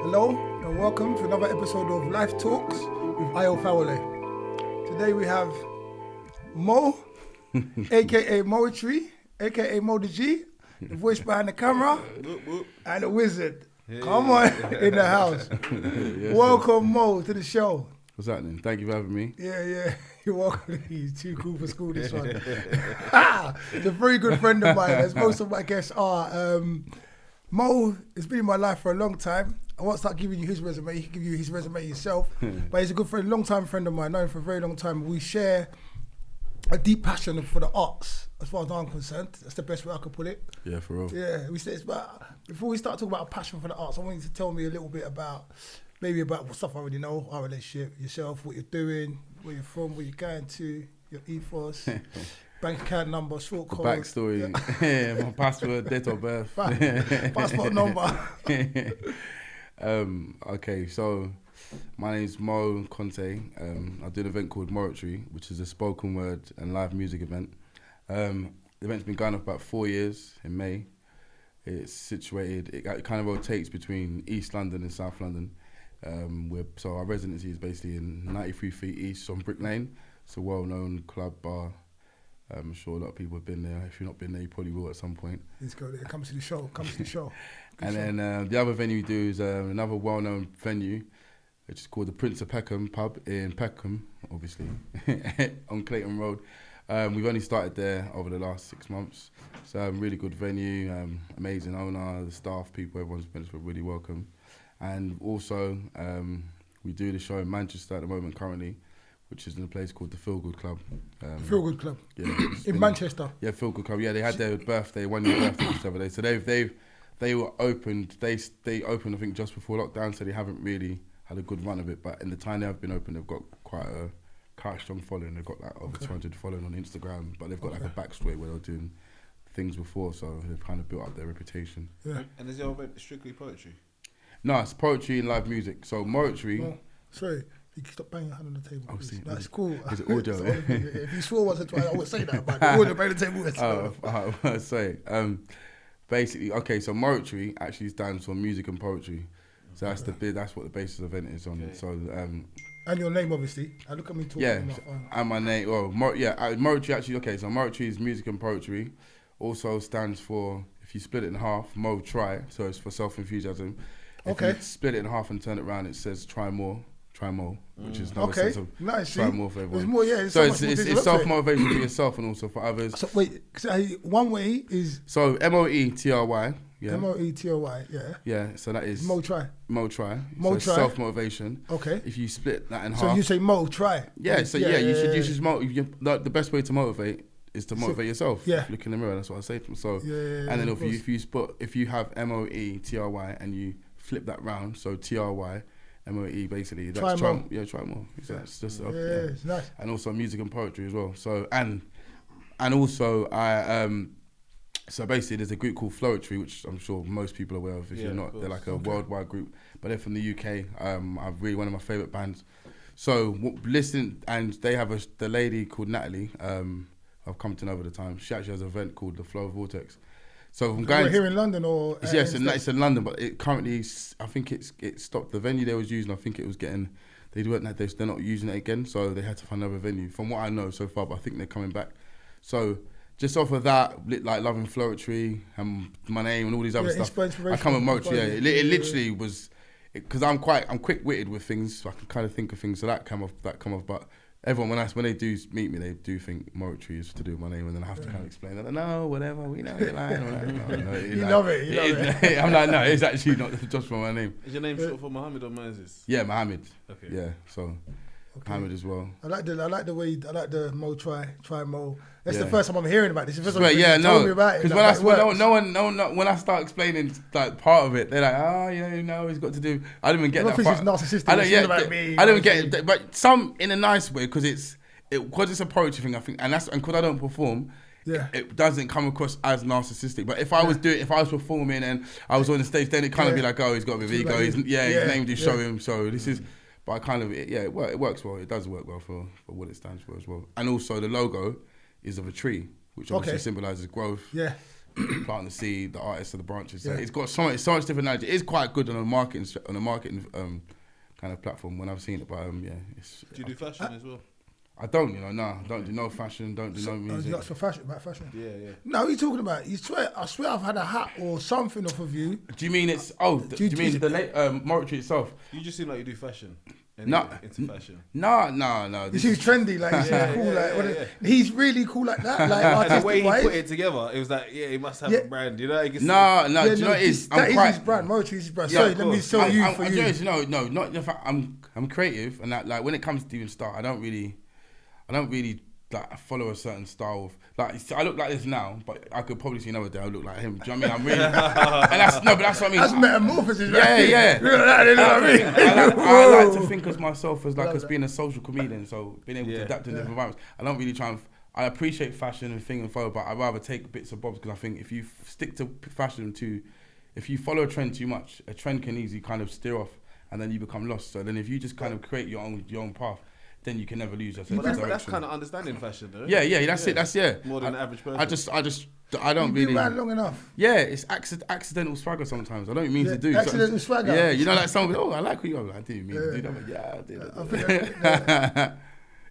Hello and welcome to another episode of Life Talks with Fawole. Today we have Mo, aka Moetry, aka Mo the G, the voice behind the camera, and the wizard. Hey. Come on, in the house. Yes, welcome Mo to the show. What's happening? Thank you for having me. Yeah. You're welcome. He's too cool for school, this one. He's a very good friend of mine, as most of my guests are. Mo has been in my life for a long time. I won't start giving you his resume. He can give you his resume yourself. But he's a good friend, long-time friend of mine. Known him for a very long time. We share a deep passion for the arts, as far as I'm concerned. That's the best way I could put it. Yeah, for real. Yeah, we say it's about, before we start talking about a passion for the arts, I want you to tell me a little bit about, maybe about stuff I already know, our relationship, yourself, what you're doing, where you're from, where you're going to, your ethos, bank account number, short code. Backstory, yeah. My password, date of birth. Passport number. Okay, so my name's Mo Conte. I do an event called Moetry, which is a spoken word and live music event. The event's been going on for about 4 years in May. It's situated, it kind of rotates between East London and South London. So our residency is basically in 93 Feet East on Brick Lane. It's a well-known club bar. I'm sure a lot of people have been there. If you've not been there, you probably will at some point. Let's go there. Come to the show. And then the other venue we do is another well-known venue, which is called the Prince of Peckham pub in Peckham, obviously, on Clayton Road. We've only started there over the last 6 months. So really good venue, amazing owner, the staff, people, everyone's been really welcome. And also, we do the show in Manchester at the moment currently, which is in a place called the Feel Good Club. Feel Good Club? Yeah. In Manchester? Yeah, Feel Good Club. Yeah, they had their birthday, 1 year birthday the other day. So they were opened, they opened I think just before lockdown, so they haven't really had a good run of it. But in the time they have been open, they've got quite a strong following. They've got like over 200 following on Instagram, but they've got like a backstory where they're doing things before, so they've kind of built up their reputation. Yeah. And is your event strictly poetry? No, it's poetry and live music. So Moetry. Oh, sorry. You can stop banging your hand on the table. Oh, see, that's cool. Is it audio? If you swore once or twice, I would say that, but audio bang the table. I say. Basically, okay, so Moetry actually stands for music and poetry. So that's that's what the basis of the event is on. Okay. So and your name, obviously. Look at me talking. Yeah, and my name. Well, Moetry actually. Okay, so Moetry is music and poetry. Also stands for, if you split it in half, Mo try. So it's for self-enthusiasm. If you split it in half and turn it around, it says try more, which is another sense of try more for everyone. More, it's self-motivation for yourself and also for others. So wait, one way is... So Moetry, yeah. Moetry, yeah. Yeah, so that is... Mo try. So self-motivation. Okay. If you split that in half... So you say Mo try. Yeah, so you should motivate. The best way to motivate is to motivate yourself. Yeah. Look in the mirror, that's what I say to them. So, and then if you have Moetry and you flip that round, so TRY, MOE basically, that's try more. Yeah, try more. Exactly. It's just it's nice. And also music and poetry as well. So and also so basically there's a group called Moetry, which I'm sure most people are aware of. If you're not, they're like a worldwide group, but they're from the UK. I've really one of my favourite bands. So listen, and they have the lady called Natalie. I've come to know over the time. She actually has an event called the Flow Vortex. So I'm going here in London or yes, it's in London, but it currently I think it stopped. The venue they was using, I think it was getting they're not using it again, so they had to find another venue. From what I know so far, but I think they're coming back. So just off of that, like loving Moetry and my name and all these other stuff, I come with Moetry. Yeah, it literally was because I'm quick-witted with things, so I can kind of think of things. So that come off. But everyone, when they do meet me, they do think Moetry is to do with my name, and then I have to kind of explain that. No, whatever, we know you're lying. You love it. I'm like, no, it's actually not just for my name. Is your name short for Mohammed or Moses? Yeah, Mohammed. Okay. Yeah, so Mohammed as well. I like the Mo try Mo. That's the first time I'm hearing about this. It's the first time told me about it. Because when I start explaining like part of it, they're like, he's got to do. I didn't even get that. It's narcissistic. About me. I don't get it, but some in a nice way because it's a poetry thing. I think, and because I don't perform. Yeah. It doesn't come across as narcissistic. But if I was performing and I was on the stage, then it kind of be like, he's got a bit of ego. His name do show him. So this is. But I kind of, it works well. It does work well for what it stands for as well. And also the logo is of a tree, which obviously symbolises growth. Yeah. planting the seed, the artists are the branches. So it's got so much different knowledge. It is quite good on a marketing kind of platform when I've seen it. But it's. Do you do fashion as well? I don't, I don't do no fashion, don't do no music. That's for fashion, about fashion. Yeah. No, what are you talking about? I swear I've had a hat or something off of you. Do you mean it's? Do you mean the Moetry itself? You just seem like you do fashion. No, into fashion. No. You see, he's trendy, like he's cool, he's really cool like that. Like the way he put it together, it was like, he must have a brand, you know. No. Do you know what it is? That is his brand. Moetry is his brand. Sorry, let me sell you for you. No, not the fact I'm creative, and that like when it comes to doing style, I don't really like follow a certain style of like. I look like this now, but I could probably see another day I look like him. Do you know what I mean? I'm really, and that's what I mean. That's metamorphosis. Yeah. I like to think of myself as like as being a social comedian, so being able to adapt to different environments. I don't really try and. I appreciate fashion and thing and follow, but I'd rather take bits of bobs because I think if you stick to fashion if you follow a trend too much, a trend can easily kind of steer off, and then you become lost. So then if you just kind of create your own path, then you can never lose your sense of direction. That's kind of understanding fashion, though. Yeah, that's it. That's more than the average person. I don't really. You've been around long enough. Yeah, it's accidental swagger sometimes. I don't mean to do. Accidental swagger. Yeah, you know, like someone. Oh, I like what you are. I didn't mean to do that. But yeah, I did. I think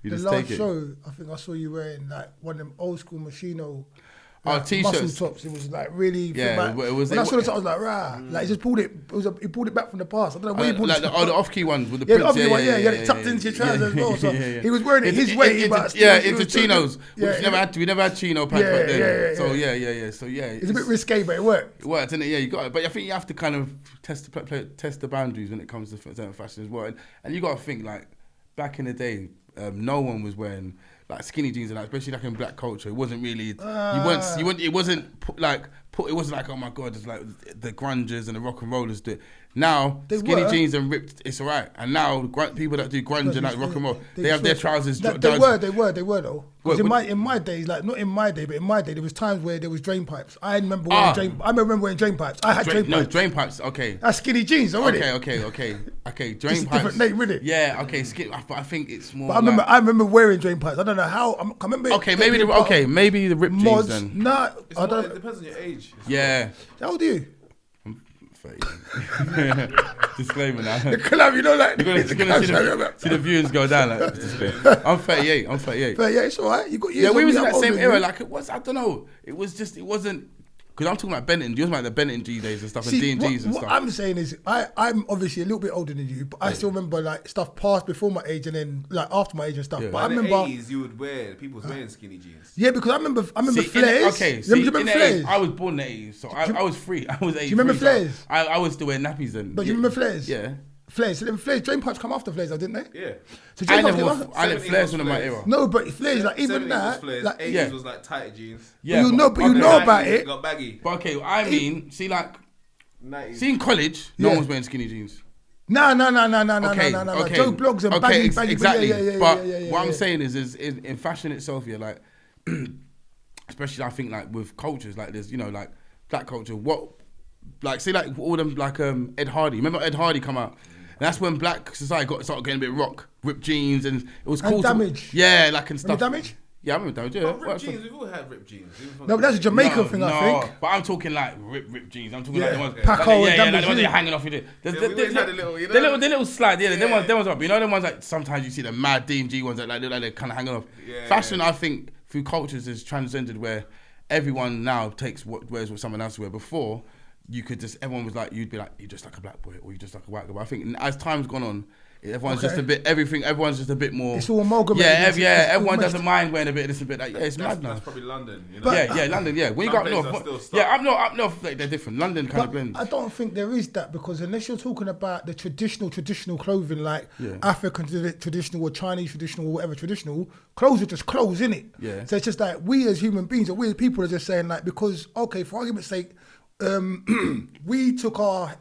you the just last take it. show, I think I saw you wearing like one of them old school Machino. T-shirts. Muscle tops. It was like really. Yeah, it was. When I saw it, I was like, rah! Like he just pulled it. He pulled it back from the past. I don't know where he pulled it. The off-key ones with the Yeah, prints. the off-key one. Yeah, it tucked into your trousers as well. So he was wearing it his way, but into chinos. We never had chino pants back then. So yeah. So yeah, it's a bit risque, but it worked. It worked, didn't it? Yeah, you got it. But I think you have to kind of test the boundaries when it comes to certain fashion as well. And you got to think like back in the day, no one was wearing like skinny jeans and that, especially like in black culture. It wasn't really. It wasn't like, oh my god, it's like the grungers and the rock and rollers do it. Now skinny jeans and ripped, it's alright. And now people that do grunge and like rock and roll, they have their trousers. They were though. Because in my days, like not in my day, but in my day, there was times where there was drain pipes. I remember wearing drain pipes. I had drain pipes. No, drain pipes. Okay. That's skinny jeans, already. Okay. Drain it's pipes. A different name, really. Yeah. Okay. I think it's more. But I remember wearing drain pipes. I don't know how. I remember. Okay. Maybe the ripped jeans then. Nah. It depends on your age. Yeah. How old are you? I'm 30. Disclaimer now. The club, you know, like you're gonna see the viewers go down. Like, disclaimer. I'm 38. 38, it's alright. You got years. Yeah, we was in that same era. Like it was. I don't know. It wasn't. Because I'm talking about Benetton. You was like the Benetton G days and stuff, and D&Gs and stuff. What I'm saying is, I'm obviously a little bit older than you, but I still remember like stuff past before my age and then like after my age and stuff. Yeah. But I remember in the 80s you would wear, people was wearing skinny jeans. Yeah, because I remember flares. You remember flares? I was born in the 80s, so I was free. I was 83. Do you remember flares? I was still wearing nappies then. But you remember flares? Yeah. Flares. So then flares, drain pipes come after flares, didn't they? Yeah. So I had flares in my era. No, but flares like even that. Was like 80s was like tighter jeans. Yeah. You know about it. Got baggy. But okay, I mean, see like, 90s. See in college, no one was wearing skinny jeans. No. Joe Blogs and baggy. Exactly. Yeah, but what I'm saying is in fashion itself, like, especially I think like with cultures like there's like black culture. Like see like all them like Ed Hardy. Remember Ed Hardy come out? And that's when black society started getting a bit rock, ripped jeans, and it was cool. Damage. And stuff. Damage? Yeah, I remember Damage. Yeah. Ripped jeans, we've all had ripped jeans. No, but that's a Jamaican thing, I think. But I'm talking like ripped jeans. I'm talking like the ones, Paco and like the ones that are hanging off your. The little slide. Yeah, them ones up. You know, them ones like sometimes you see the mad D&G ones that like they're kind of hanging off. Fashion, I think, through cultures is transcended where everyone now wears what someone else wear. Before, you could just, everyone was like, you'd be like, you're just like a black boy or you're just like a white guy. But I think as time's gone on, everyone's just a bit, everyone's just a bit more. It's all amalgamated. Everyone doesn't mind wearing a bit of this, a bit like, it's mad now. That's probably London, you know? London, When you go up north, up north, like, they're different. London kind of blends. I don't think there is that because unless you're talking about the traditional clothing, like African traditional or Chinese traditional or whatever traditional, clothes are just clothes, innit? Yeah. So it's just like we as human beings or we as people are just saying like, because, okay, for argument's sake, we took our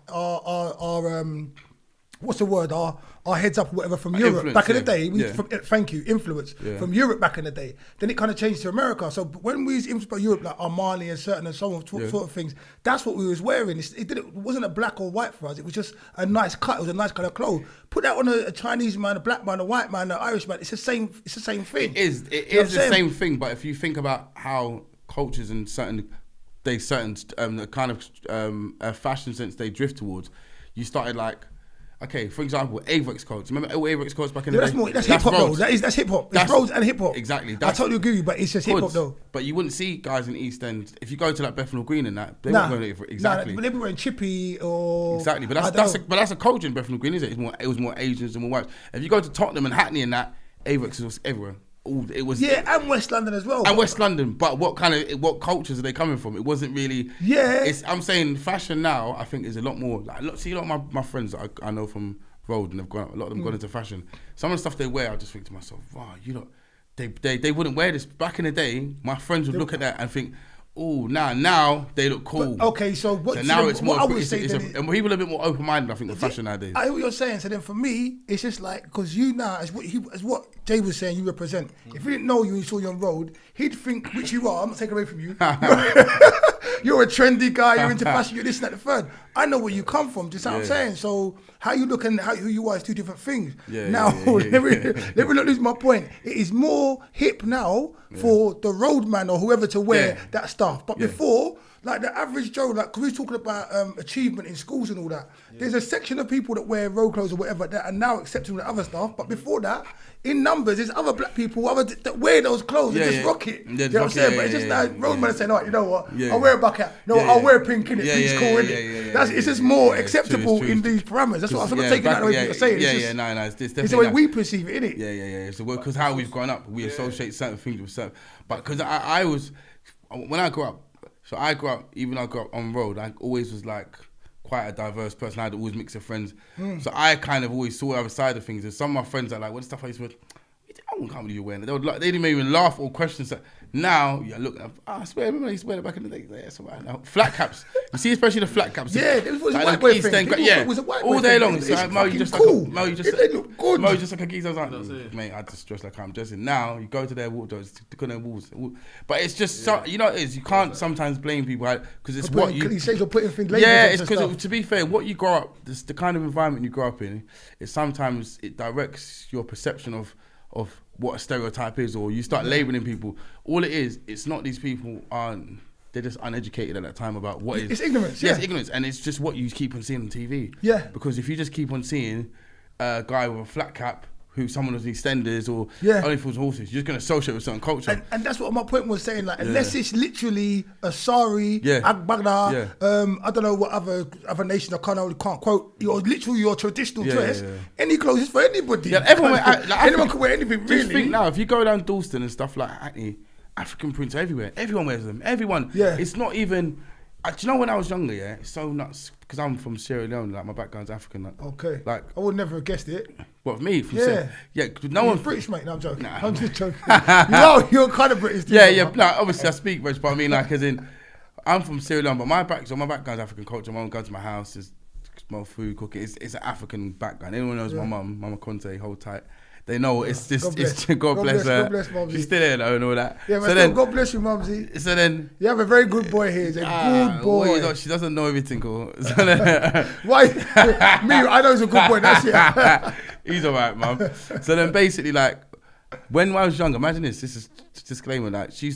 what's the word? Our heads up or whatever from Europe back in the day. Influence from Europe back in the day. Then it kind of changed to America. So when we was influenced by Europe, like Armani and certain and so on sort of things, that's what we was wearing. It wasn't a black or white for us. It was just a nice cut. It was a nice kind of clothes. Put that on a Chinese man, a black man, a white man, an Irish man. It's the same thing. It is the same thing. But if you think about how cultures and certain they certain the kind of fashion sense they drift towards, you started like. Okay, for example, Avex coats. Remember Avex coats back in the day? That's hip hop though. That's hip hop. It's roads and hip hop. Exactly. I totally agree with you, but it's just hip hop though. But you wouldn't see guys in the East End if you go to like Bethnal Green and that. They weren't going to exactly. Nah, they were wearing chippy or exactly. But that's a culture in Bethnal Green, is it? It was more Asians and more whites. If you go to Tottenham and Hackney and that, Avex was everywhere. It was and West London as well. And West London, but what cultures are they coming from? It wasn't really. Yeah. I'm saying fashion now. I think is a lot more. Like, see a lot of my friends that I know from road and a lot of them gone into fashion. Some of the stuff they wear, I just think to myself, wow, they wouldn't wear this back in the day. My friends would look at that and think, oh, now they look cool. But, okay, so what? So now it's more. I would say and people are a bit more open minded. I think with fashion nowadays. I hear what you're saying. So then, for me, it's just like because you now, as what Jay was saying, you represent. If he didn't know you and he saw you on road, he'd think, which you are. I'm not taking away from you. You're a trendy guy. You're into fashion. You're this and that, the third. I know where you come from. Just what I'm saying. So how you look and who you are is two different things. Let me not lose my point. It is more hip now for the roadman or whoever to wear that stuff. But before, like the average Joe, like because we were talking about achievement in schools and all that. There's a section of people that wear road clothes or whatever that are now accepting the other stuff. But before that, in numbers, there's other black people that wear those clothes and just rock it. You know what I'm saying? But it's just like roadman saying, "All right, you know what? I'll wear a bucket. No, I'll wear pink in it. Pink's cool in it." It's just more acceptable in these parameters. That's what I'm not taking that away from what you're saying. It's the way we perceive it, innit? Yeah. So because how we've grown up, we associate certain things with certain. But because I was when I grew up. So I grew up on road, I always was like quite a diverse person. I had always mix of friends. So I kind of always saw the other side of things. And some of my friends are like, what stuff I used to wear? I can't believe you're wearing it. They didn't even laugh or question. Now, look, I swear, remember I used to wear it back in the day. Yeah, so right now. Flat caps. You see, especially the flat caps. Yeah, it was a white boy thing. It was a white boy all day thing. long. It's like, Mo, you just cool. like Mo, you just they look good. Mo, just like a geezer. I was like, mate, I just dress like I'm dressing. Now, you go to their wardrobes, look at their walls. But it's just, so, you know what it is? You can't sometimes blame people because it's what you... Cliches or putting things it's because, to be fair, what you grow up, the kind of environment you grow up in, sometimes it directs your perception of what a stereotype is, or you start labelling people. All it is, it's not these people they're just uneducated at that time about what is. It's ignorance. It's ignorance, and it's just what you keep on seeing on TV. Yeah. Because if you just keep on seeing a guy with a flat cap, someone with EastEnders or only fools and horses, you're just going to associate with certain culture. And that's what my point was saying. Like, unless it's literally a Sari, Agbagna, I don't know what other nation I can't quote. Your traditional dress. Any clothes is for anybody. Yeah, anyone can wear anything. Really. Just think now, if you go down Dalston and stuff like Hackney, African prints everywhere. Everyone wears them. Everyone. Yeah. It's not even. Do you know when I was younger? Yeah, it's so nuts because I'm from Sierra Leone. Like my background's African. Like, okay. Like I would never have guessed it. What me? From no one. British, mate. No, I'm joking. Nah. I'm just joking. you're kind of British. No, obviously I speak British, but I mean like as in, I'm from Sierra Leone, but my background's African culture. My mum goes to my house, is smell food, cooking. It's an African background. Anyone knows my mum, Mama Conte, hold tight. They know it's just God bless her. God bless Mumsy. She's still there though and all that. Yeah, but still, God bless you, Mumsy. So then you have a very good boy here. He's a good boy. She doesn't know everything. Cool. So why? Me, I know he's a good boy. That's it. He's alright, mum. So then basically, like when I was younger, imagine this. This is disclaimer. Like they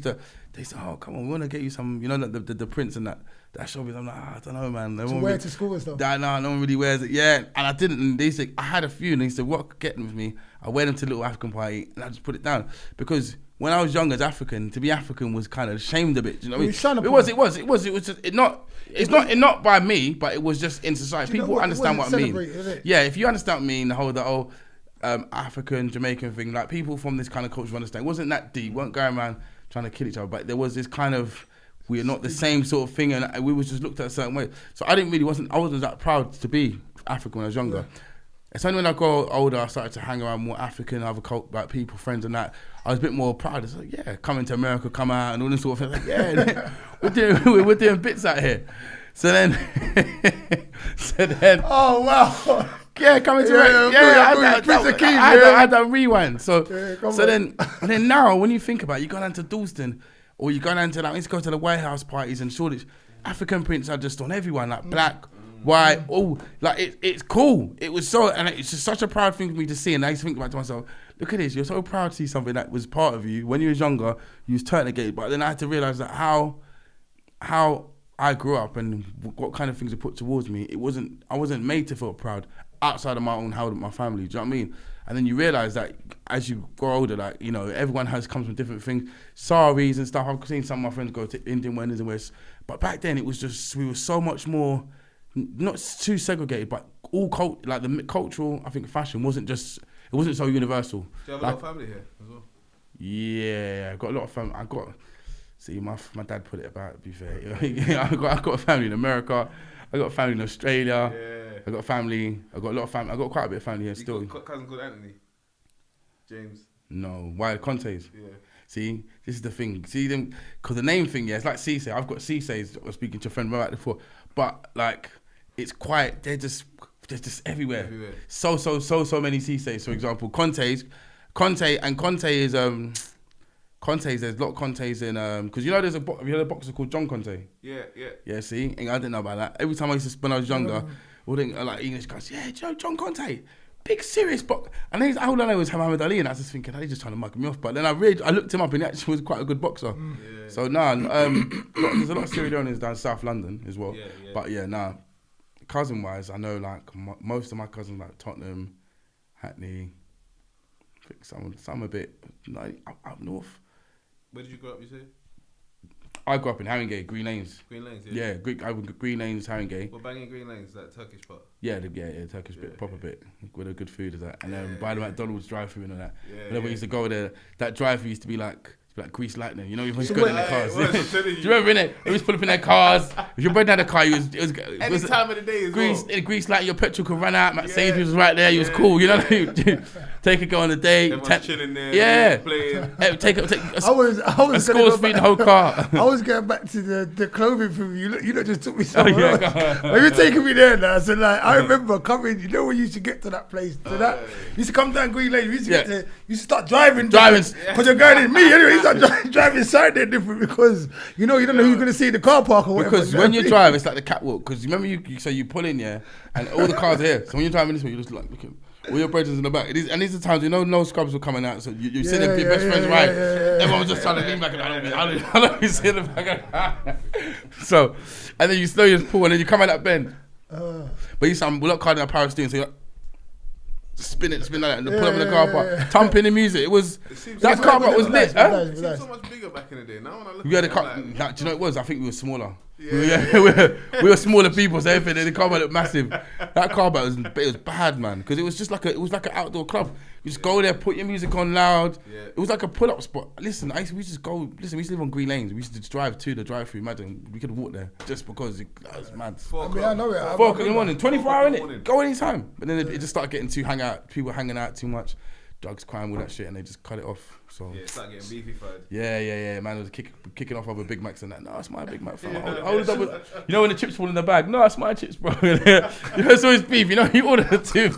said, oh come on, we want to get you some, the prints and that showbiz. I'm like, I don't know, man. To wear to school and stuff. No one really wears it. Yeah, and I didn't. And they said I had a few, and they said, what get them with me? I wear them to a little African party, and I just put it down because when I was young as African, to be African was kind of shamed a bit. Do you know what I mean? It was just not by me, but it was just in society. People understand what I mean. Yeah, if you understand what I mean, the whole African Jamaican thing, like people from this kind of culture understand. It wasn't that deep. We weren't going around trying to kill each other, but there was this kind of we are not the same sort of thing, and we was just looked at a certain way. So I wasn't that proud to be African when I was younger. Yeah. It's only when I got older I started to hang around more African, other like people, friends and that. I was a bit more proud. It's like, coming to America, come out and all this sort of thing. Like, we're doing bits out here. So then, oh wow. Yeah, coming to America. I had that rewind. So then now when you think about it, you go down to Dalston or you go down to let's go to the White House parties and Shoreditch. African prints are just on everyone, like black, white, it's cool. It was so, and it's just such a proud thing for me to see. And I used to think about to myself, look at this, you're so proud to see something that was part of you when you was younger, you was turning against. But then I had to realise that how how I grew up and what kind of things are put towards me, I wasn't made to feel proud outside of my own house with my family. Do you know what I mean? And then you realise that as you grow older, like, you know, everyone comes from different things, saris and stuff. I've seen some of my friends go to Indian weddings and West, but back then it was just, we were so much more, not too segregated, but all like the cultural, I think fashion wasn't so universal. Do you have a lot of family here as well? Yeah, I got a lot of family. My dad put it about, to be fair. I got a family in America. I got a family in Australia. Yeah. I got a lot of family. I got quite a bit of family here still. You got a cousin called Anthony? James? No, why Contes? Yeah. See, this is the thing. See them, because the name thing, yeah, it's like Cisse. I've got Cisse's. I was speaking to a friend about it before, but like, it's quite. They're just everywhere. So many Cisse's. For example, Conte is Conte's, there's a lot of Conte's in, because you know have you heard of a boxer called John Conte? Yeah. Yeah, see? And I didn't know about that. Every time when I was younger, all the like English guys, yeah, John Conte, big serious boxer. And then all I know was Muhammad Ali, and I was just thinking, he's just trying to mug me off. But then I looked him up, and he actually was quite a good boxer. Yeah. So there's a lot of Sierra Leoneans down South London as well. Yeah. But yeah, cousin-wise, I know like most of my cousins like Tottenham, Hackney, I think some a bit like up north. Where did you grow up, you say? I grew up in Haringey, Green Lanes. Green Lanes, yeah? Yeah, Green Lanes, Haringey. Well, banging Green Lanes, that Turkish part? Yeah, Turkish bit, proper bit. With a good food is that. And by the McDonald's drive-through and all that. Whenever we used to go there, that drive-through used to be like grease lightning. You know, you used to go in the cars. Do you remember, innit? We used to pull up in their cars. If your brother had a car, it was Any time of the day as grease light, your petrol could run out. Sainsbury's was right there. You was cool, you know. Take a go on a date. Everyone's chilling there. Yeah. Playing. Take I was a score feed the whole car. I was going back to the clothing thing. You lot just took me somewhere else. But you're taking me there now. So like, I remember coming. You know when you used to get to that place, you used to come down Green Lane. You used to start driving because you're going in me anyway. You start driving side there different because you don't know who you're gonna see in the car park or whatever. Because when you drive, it's like the catwalk. Because remember you pull in and all the cars are here. So when you're driving this way, you just like looking. All your brothers in the back. And these are times, no scrubs were coming out. So you sit there, your best friends right. Everyone was just trying to lean back. I don't be sitting in the back. So, and then you slowly just pull and then you come out that bend. But you sound, we're not carding our power steering, so you're like, spin like that and pull up in the car park. Thumping the music. That car park was lit. It seemed so much bigger back in the day. Now when I look we had a car, do you know what it was? I think we were smaller. We were smaller people, so everything. The car park looked massive. That car park was bad, man, because it was just like an outdoor club. You just go there, put your music on loud. Yeah. It was like a pull-up spot. Listen, we used to live on Green Lanes. We used to just drive to the drive-through. Imagine we could walk there just because that was mad. 4 o'clock. I know it. 4 o'clock in the morning, 24 hour innit? Go anytime. But then it just started getting people hanging out too much, drugs, crime, all that shit, and they just cut it off. So yeah, start getting beefy-fied. Yeah. Man was kicking off other Big Macs and that. No, it's my Big Mac. Fam. You know when the chips fall in the bag? No, it's my chips, bro. It's always beef. You know, you order the two.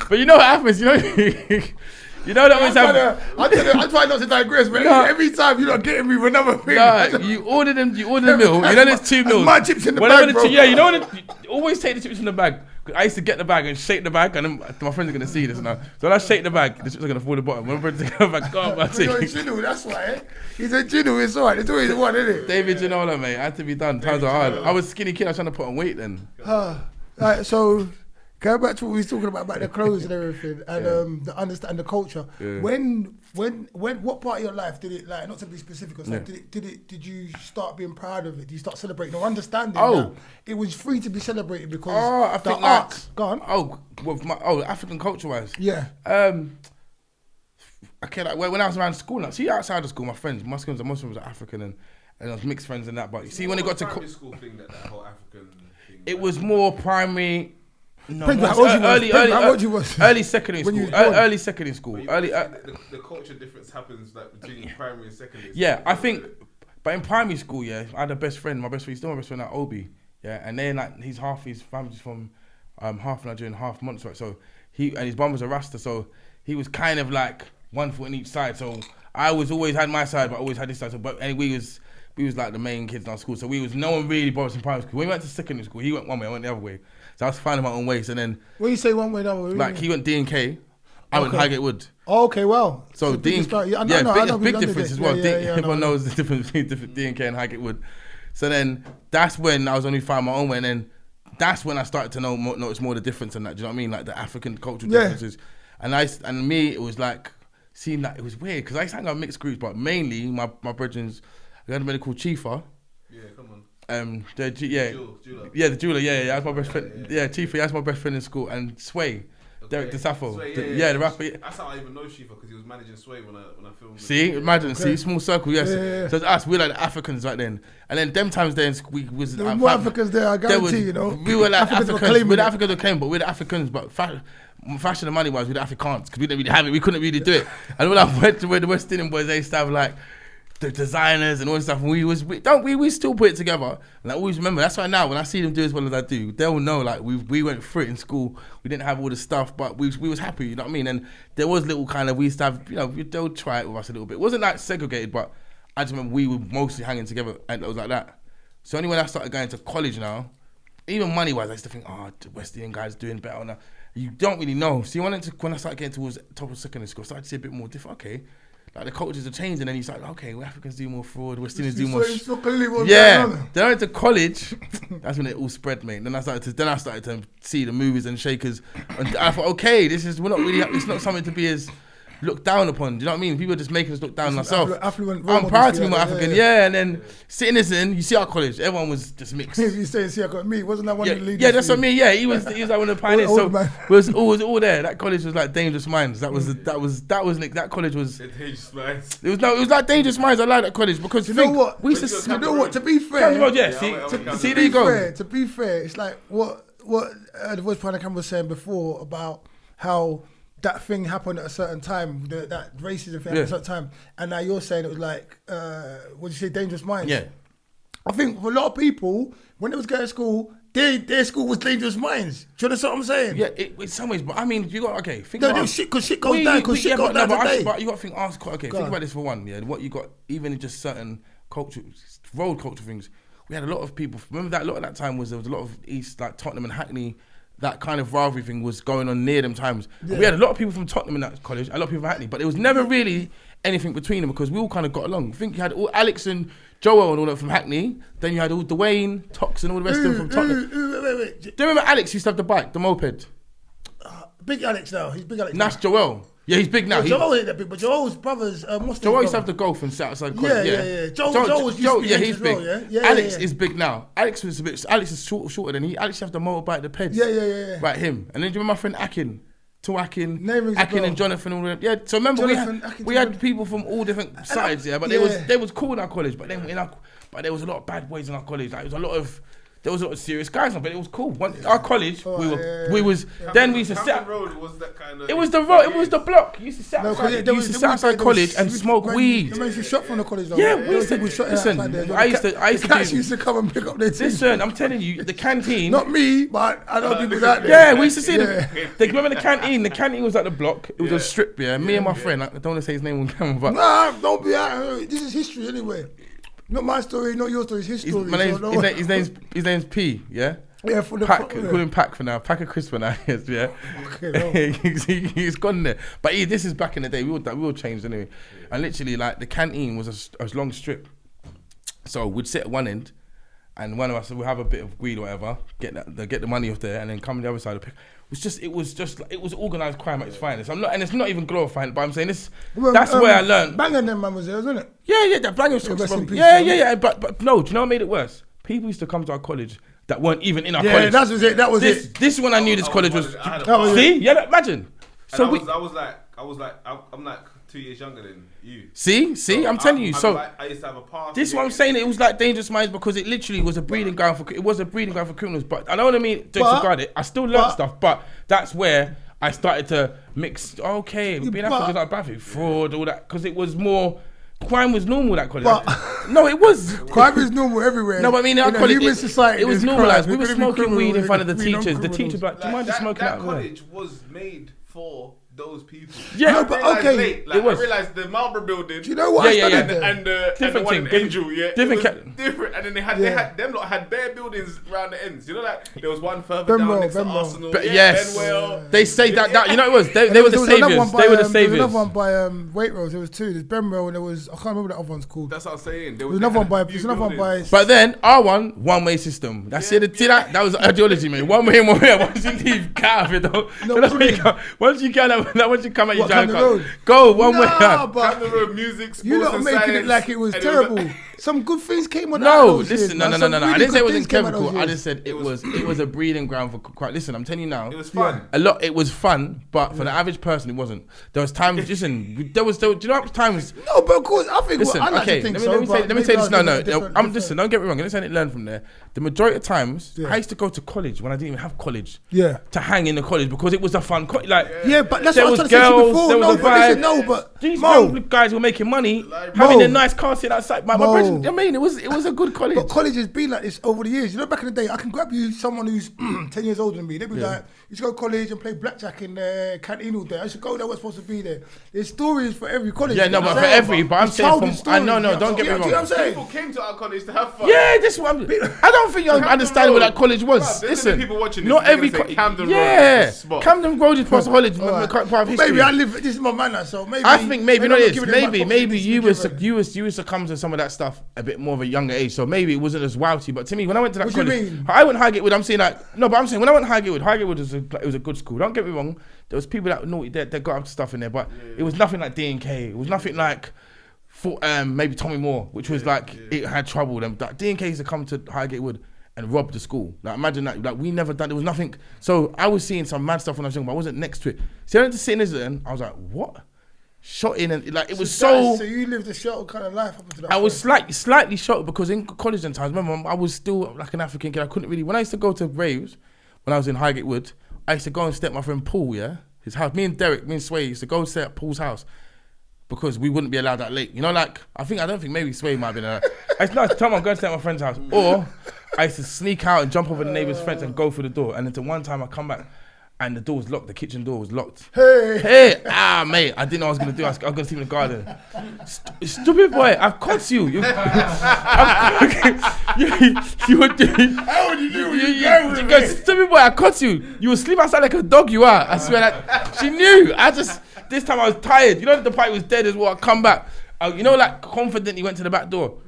But you know what happens? You know that always happens. I'm trying not to digress, but every time you're not getting me with another thing. Nah, you order the meal. You know there's 2 meals. My chips in the bag, bro. You know when you always take the chips from the bag. I used to get the bag and shake the bag, and then my friends are gonna see this now. So when I shake the bag, the chips are gonna fall to the bottom. When I'm take the bag, God, man, you're a Ginu, that's why. Eh? He's a Ginu, it's alright. It's always the one, isn't it? David Ginola, mate, had to be done. Times are hard. I was a skinny kid. I was trying to put on weight then. Right, so going back to what we was talking about the clothes and everything, and the understand the culture. Yeah. When what part of your life did it, like, not to be specific or something, did you start being proud of it? Did you start celebrating or understanding that it was free to be celebrated because I think arts gone? African culture wise. Yeah. Okay, like when I was around school, like, see outside of school, my friends, Muslims are African and I was mixed friends and that. But you see, when it got to primary school thing, that whole African thing, it was more primary. No, early secondary school. Early secondary school. The culture difference happens like between primary and secondary. Yeah, I think, but in primary school, I had a best friend. He's still my best friend at Obi. Yeah, and then like his family's from half Nigerian, half Montserrat. So and his mum was a Rasta, so he was kind of like 1 foot on each side. So I always had my side, but always had this side. So, but anyway, we was like the main kids in our school. So no one really bothered us in primary school. When we went to secondary school, he went one way, I went the other way. So I was finding my own ways, and then when you say one way, the other way, like he went D&K, I went Highgate Wood. Oh, okay, well. So big difference as well. Everyone knows the difference between D&K and Highgate Wood. So then that's when I was only finding my own way, and then that's when I started to notice more the difference in that. Do you know what I mean? Like the African cultural differences. And me, it was like seeing that it was weird because I used to hang out mixed groups, but mainly my brethren's. I had a man called Chifa. Yeah, come on. The jeweler. Yeah, the jeweler. Yeah, that's my best friend. Yeah, Chifa. That's my best friend in school, and Sway. Derek DeSaffo, the rapper. That's how I even know Shifa because he was managing Sway when I filmed. See, imagine, small circle, yes. So it's us, we're like the Africans right then. And then them times then we was there were more Africans there, I guarantee, you know. We were like Africans, we're the Africans that came, but we're the Africans, but fashion and money wise, we're the Afrikaans because we didn't really have it, we couldn't really do it. And when I went to where the West Indian boys, they used to have like the designers and all this stuff, and we still put it together. And I always remember, that's why now when I see them do as well as I do, they'll know like we went through it in school. We didn't have all the stuff, but we was happy, you know what I mean? And there was little kind of, we used to have, you know, they'll try it with us a little bit. It wasn't like segregated, but I just remember we were mostly hanging together and it was like that. So only when I started going to college now, even money wise, I used to think, the West Indian guys doing better now. You don't really know. See, when I started getting towards top of secondary school, I started to see a bit more different. Okay. Like the cultures are changing, and then you start, okay, well, Africans do more fraud, West Indians do more. Then I went to college. That's when it all spread, mate. Then I started to see the movies and shakers, and I thought, okay, we're not really. It's not something to be as looked down upon. Do you know what I mean? People are just making us look down on ourselves. I'm proud to be more African, and then sitting this in, you see our college, everyone was just mixed. You say, see, I got me. Wasn't that one of the leaders? Yeah, that's what I mean. Yeah, he was like one of the pioneers. So it was all there. That college was like Dangerous Minds. That college was. Dangerous Minds. It was like Dangerous Minds. I like that college because you know what? To be fair, see, there you go. To be fair, it's like what the voice behind the camera was saying before about how that thing happened at a certain time, that racism thing at a certain time, and now you're saying it was like, what did you say, Dangerous Minds? Yeah. I think for a lot of people, when they was going to school, their school was Dangerous Minds. Do you understand what I'm saying? Yeah, in some ways, but I mean, you got, think about shit, because shit goes down, because shit goes down today. But you got to think, think about this for one, what you got, even in just certain road culture things, we had a lot of people, remember that a lot of that time there was a lot of East, like Tottenham and Hackney, that kind of rivalry thing was going on near them times. Yeah. We had a lot of people from Tottenham in that college, a lot of people from Hackney, but there was never really anything between them because we all kind of got along. I think you had all Alex and Joel and all that from Hackney, then you had all Dwayne, Tox and all the rest of them from Tottenham. Wait. Do you remember Alex used to have the bike, the moped? Big Alex now, he's Big Alex. That's Joel. Yeah, he's big now. Joel ain't that big, but Joel's brothers. Joel used to have the golf and sit outside college. Yeah. Joel was used to be he's big. Well, yeah? Alex is big now. Alex is shorter than he. Alex used to have the motorbike, the peds. Yeah. Right, him. And then do you remember my friend Akin? Akin and Jonathan, all them. Yeah, so remember we had people from all different sides, but they was cool in our college, but then there was a lot of bad boys in our college. Like, there was a lot of serious guys, but it was cool. Our college, we used to sit. Road was that kind of. It was the road. It was the block. You used to sit outside. You used to sit outside college and smoke weed. You used to shop from the college. Yeah, we used to. Listen, I used to come and pick up their team. Listen, I'm telling you, the canteen. Not me, but I know people out there. Yeah, we used to see them. Remember the canteen? The canteen was at the block. It was a strip. Yeah, me and my friend. I don't want to say his name on camera, but nah, don't be out. This is history anyway. Not my story, not your story, it's his story. His name's P, yeah? Yeah, for the Pack, call him Pack for now. Pack of Crisp for now, yes, yeah? Okay, he's gone there. But this is back in the day, we all changed anyway. And literally, like, the canteen was a long strip. So we'd sit at one end, and one of us would have a bit of weed or whatever, get the money off there, and then come to the other side. It was organised crime at its finest. And it's not even glorifying, but I'm saying this. That's where I learned. Bang and them man was there, wasn't it? Yeah. That Bang was yeah. But no, do you know what made it worse? People used to come to our college that weren't even in our college. Yeah, that was it. This is when I knew this college was. See, yeah, imagine. So I was like, I'm like 2 years younger than you. See, I'm telling you. So I used to have a pass. This is what I'm saying. It was like Dangerous Minds because it literally was a breeding ground for criminals. But I don't want to mean disregard it. I still learned stuff, but that's where I started to mix. Okay, being African is not bad thing, fraud, all that, because it was more. Crime was normal at college. No, it was. Crime is normal everywhere. No, but I mean, our college, human society, it was normalised. We were smoking weed in front of the teachers. The teachers were like, do you mind just smoking that college was made for those people. Yeah, no, I but realised okay. late, like, It was. I realised the Marlborough building. Do you know what I Yeah, studied yeah. there? And the Different one thing, in Angel, yeah, different it was different, and then they had them lot had bare buildings around the ends. You know, like there was one further down next to Arsenal. But yeah, yes. Benwell. They say that you know it was they were the There was another one saviors. by, They were the There was saviors. another one by Waitrose. There was two. There's Benwell and there was, I can't remember what the other one's called. That's what I'm saying. There's another one by, But then our one-way system. That's it. See that? That was ideology, man. One way, one way. Once you leave, get out of it, though. No, So that's what where do you you go. Once you get out, once you come out, you What, drive Camden car. Road? Go one way. Nah, but Camden Road music, sports you're not and making science, it like it was and terrible. Some good things came on. No, those listen, years, no. man. Some I really didn't say it good wasn't things came out chemical. those I years. just said it was a breeding ground for quite. Listen, I'm telling you now. It was fun. It was fun, but for the average person, it wasn't. There was times. Listen, there was. Do you know how much times? No, but of course, I think. Listen, I like okay. to think Let me say maybe this. ours No, is different. listen. Don't get me wrong. Let's learn from there. The majority of times, Yeah. I used to go to college when I didn't even have college. Yeah. To hang in the college because it was a fun. Yeah, but that's there what I was was trying to say to you girls, before. there was No, a but listen, vibe. no, but These Mo, young guys were making money, Like, having Mo. a nice car sitting outside. My Mo. brethren, I mean, it was a good college. but college has been like this over the years. You know, back in the day, I can grab you someone who's 10 years older than me. They'd be like, you should go to college and play blackjack in the canteen all day. I should go there, what's supposed to be there. There's stories for every college. Yeah, you no, know but what for saying? every, but I'm It's saying childish from, I stories, no, you know don't what get me I'm saying? Do you know what I'm wrong. saying? People came to our college to have fun. Yeah, this one. I don't think you understand what that college was. Bruv, there's Listen, gonna be people watching this, not they're every gonna say Camden Road yeah, is the spot. Camden Road is part of college, All right. part of history. Maybe I live. This is my manner, so maybe. I think maybe I'm not not this. giving it much Maybe props to you this was given. you succumb to some of that stuff a bit more of a younger age. So maybe it wasn't as wowty. But to me, when I went to that What do you college, mean? I went Highgate Wood. I'm saying like no, but I'm saying when I went Highgate Wood was it was a good school. Don't get me wrong. There was people that were naughty that got up to stuff in there, but it was nothing like D&K. It was nothing like maybe Tommy Moore, which was like it had trouble. Them D&K used to come to Highgate Wood and rob the school. Like imagine that. Like we never done. There was nothing. So I was seeing some mad stuff when I was young, but I wasn't next to it. So I went to sit in Islington. I was like, what? Shot in and like it was So you lived a sheltered kind of life up until that I was point. slightly shocked because in college and times, remember, I was still like an African kid. I couldn't really. When I used to go to raves, when I was in Highgate Wood, I used to go and stay at my friend Paul, his house. Me and Derek, me and Sway used to go and stay at Paul's house because we wouldn't be allowed that late. You know, like I don't think maybe Sway might have been. I used to tell him I'm going to stay at my friend's house, or I used to sneak out and jump over the neighbour's fence and go through the door. And then to one time I come back. And the door was locked. The kitchen door was locked. Hey, mate! I didn't know what I was gonna do. I was gonna sleep in the garden. Stupid boy! I've caught you. You were doing. How would you do when you go with me? Stupid boy! I caught you. You would sleep outside like a dog. You are. I swear that she knew. This time I was tired. You know the pipe was dead as well. I come back. You know, like confidently went to the back door.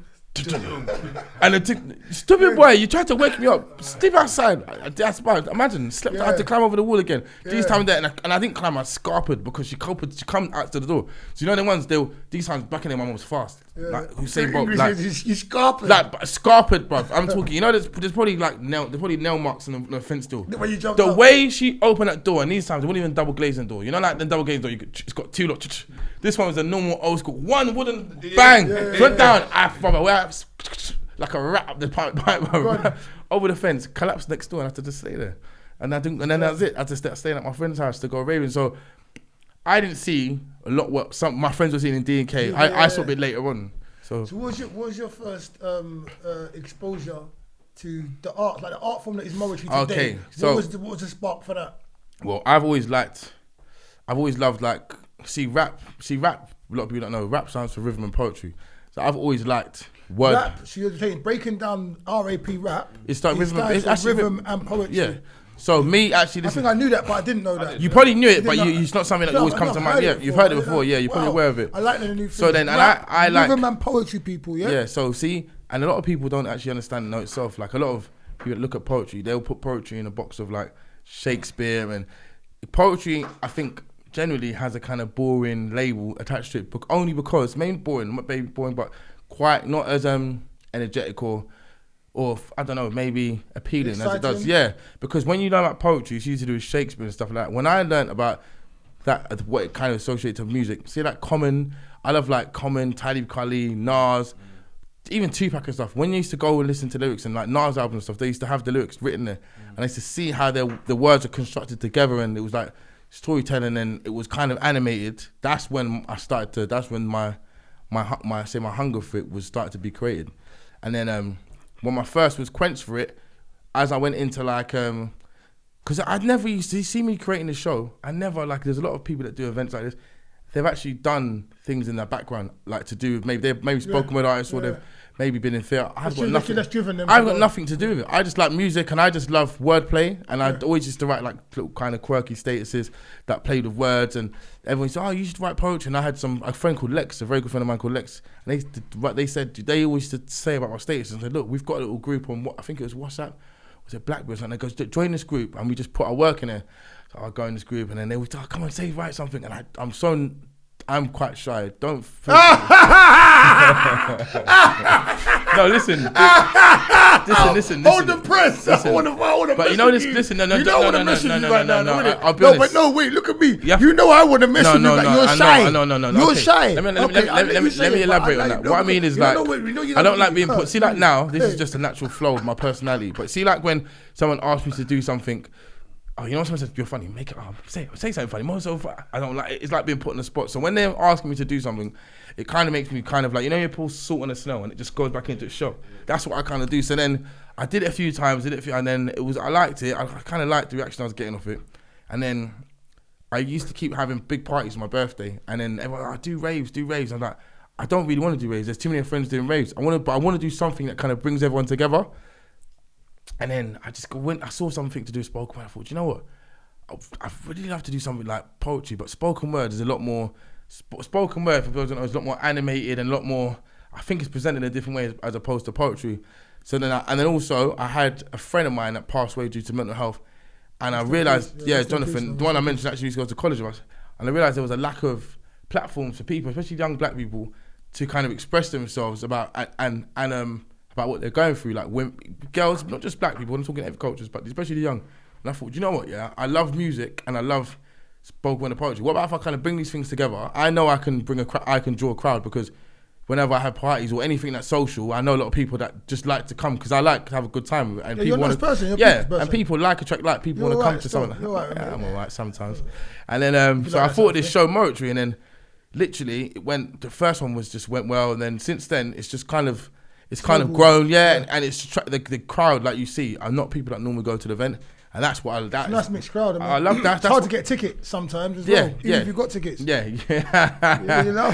And stupid boy, you tried to wake me up. Sleep outside. That's bad. Imagine, slept. I had to climb over the wall again. These times there, and I didn't climb. I scarpered because she come out to the door. So you know the ones these times back in there, my mum was fast. Like Usain Bolt, like you scarpered. like scarpered, bruv. I'm talking. You know, there's probably like nail marks on the fence door. When you jumped The up. way she opened that door, and these times it wasn't even double glazing door. You know, like the double glazing door, it's got two locks. This one was a normal old school. One wooden bang went down. Like a rat up the pipe over the fence, collapsed next door, and I had to just stay there. And then that's it. I had to stay at my friend's house to go raving. So I didn't see a lot what some my friends were seeing in D&K. I saw a bit later on. So what was your first exposure to the art, like the art form that is Moetry today? Okay, so what was the spark for that? well, I've always loved like rap. A lot of people don't know rap stands for rhythm and poetry. So I've always liked word. Rap. So you're saying breaking down RAP rap. It's like rhythm. stands It's for actually rhythm and poetry. Yeah. So me actually, I this think I knew that, but I didn't know that. you probably knew it, but I didn't know- it's not something that No, always I've comes to not mind. heard Yeah, it you've before. heard it before. Yeah, you're probably Wow. aware of it. I like the new thing. So then, and Rap, I like rhythm and poetry people. Yeah. Yeah, so see, and a lot of people don't actually understand the note itself. Like a lot of people that look at poetry, they'll put poetry in a box of like Shakespeare, and poetry, I think, generally has a kind of boring label attached to it, only because, maybe boring, not maybe boring, but quite not as energetic or I don't know, maybe appealing as it does. Exciting. Yeah, because when you learn about poetry, it's usually to do with Shakespeare and stuff like that. When I learned about that, what it kind of associates with music, see like Common, I love like Common, Talib Kweli, Nas, even Tupac and stuff. When you used to go and listen to lyrics and like Nas albums and stuff, they used to have the lyrics written there, and I used to see how the words are constructed together, and it was like storytelling, and it was kind of animated. That's when I started to. That's when my hunger for it was started to be created, and then when my thirst was quenched for it, as I went into like because I never used to see me creating a show. I never, like, there's a lot of people that do events like this. They've actually done things in their background, like to do, they've spoken with artists or they've maybe been in theatre. I've got nothing. I've got nothing to do with it. I just like music and I just love wordplay, and I always used to write like little kind of quirky statuses that played with words, and everyone said, "Oh, you should write poetry." And I had a friend called Lex, a very good friend of mine called Lex, and they said they always used to say about my status and said, "Look, we've got a little group on I think it was WhatsApp, was it Blackberry?" And they goes, "Join this group," and we just put our work in there. So I go in this group, and then they would say, "Oh, come on, write something," and I'm quite shy. Don't feel no, listen. Listen. Hold the press. Listen. I want to. But you know this. Listen, no. No, wait. Look at me. You know I want to mess with you. You're shy. No. You're shy. Let me elaborate on that. What I mean is like, I don't like being put. See, like now, this is just a natural flow of my personality. But see, like when someone asks me to do something. Oh, you know, someone says, "You're funny, make it up. Say something funny." I don't like it. It's like being put on the spot. So when they're asking me to do something, it kind of makes me kind of like, you know, you pour salt on the snow and it just goes back into the show. That's what I kind of do. So then I did it a few times, and then I liked it. I kind of liked the reaction I was getting off it. And then I used to keep having big parties on my birthday, and then everyone, do raves. I'm like, I don't really want to do raves. There's too many friends doing raves. I want to do something that kind of brings everyone together. And then I just went. I saw something to do spoken word. I thought, you know what? I really love to do something like poetry, but spoken word is a lot more. Spoken word, for those who don't know, is a lot more animated and a lot more. I think it's presented in a different way as opposed to poetry. So then, and then also, I had a friend of mine that passed away due to mental health, and I realised, Jonathan, the one I mentioned actually used to go to college with us, and I realised there was a lack of platforms for people, especially young black people, to kind of express themselves about about what they're going through, like girls, not just black people, I'm talking every cultures, but especially the young. And I thought, you know what, I love music and I love spoken word poetry. What about if I kind of bring these things together? I know I can I can draw a crowd, because whenever I have parties or anything that's social, I know a lot of people that just like to come because I like to have a good time. And people want to, and people attract people want to come to something. I'm alright sometimes. And then so I thought this show Moetry, and then literally it went. The first one went well, and then since then it's just kind of. It's kind of grown, and it's the crowd, like you see, are not people that normally go to the event, and that's what it's a nice mixed crowd. I love that. It's hard to get tickets sometimes as well, even if you've got tickets. Yeah. You know?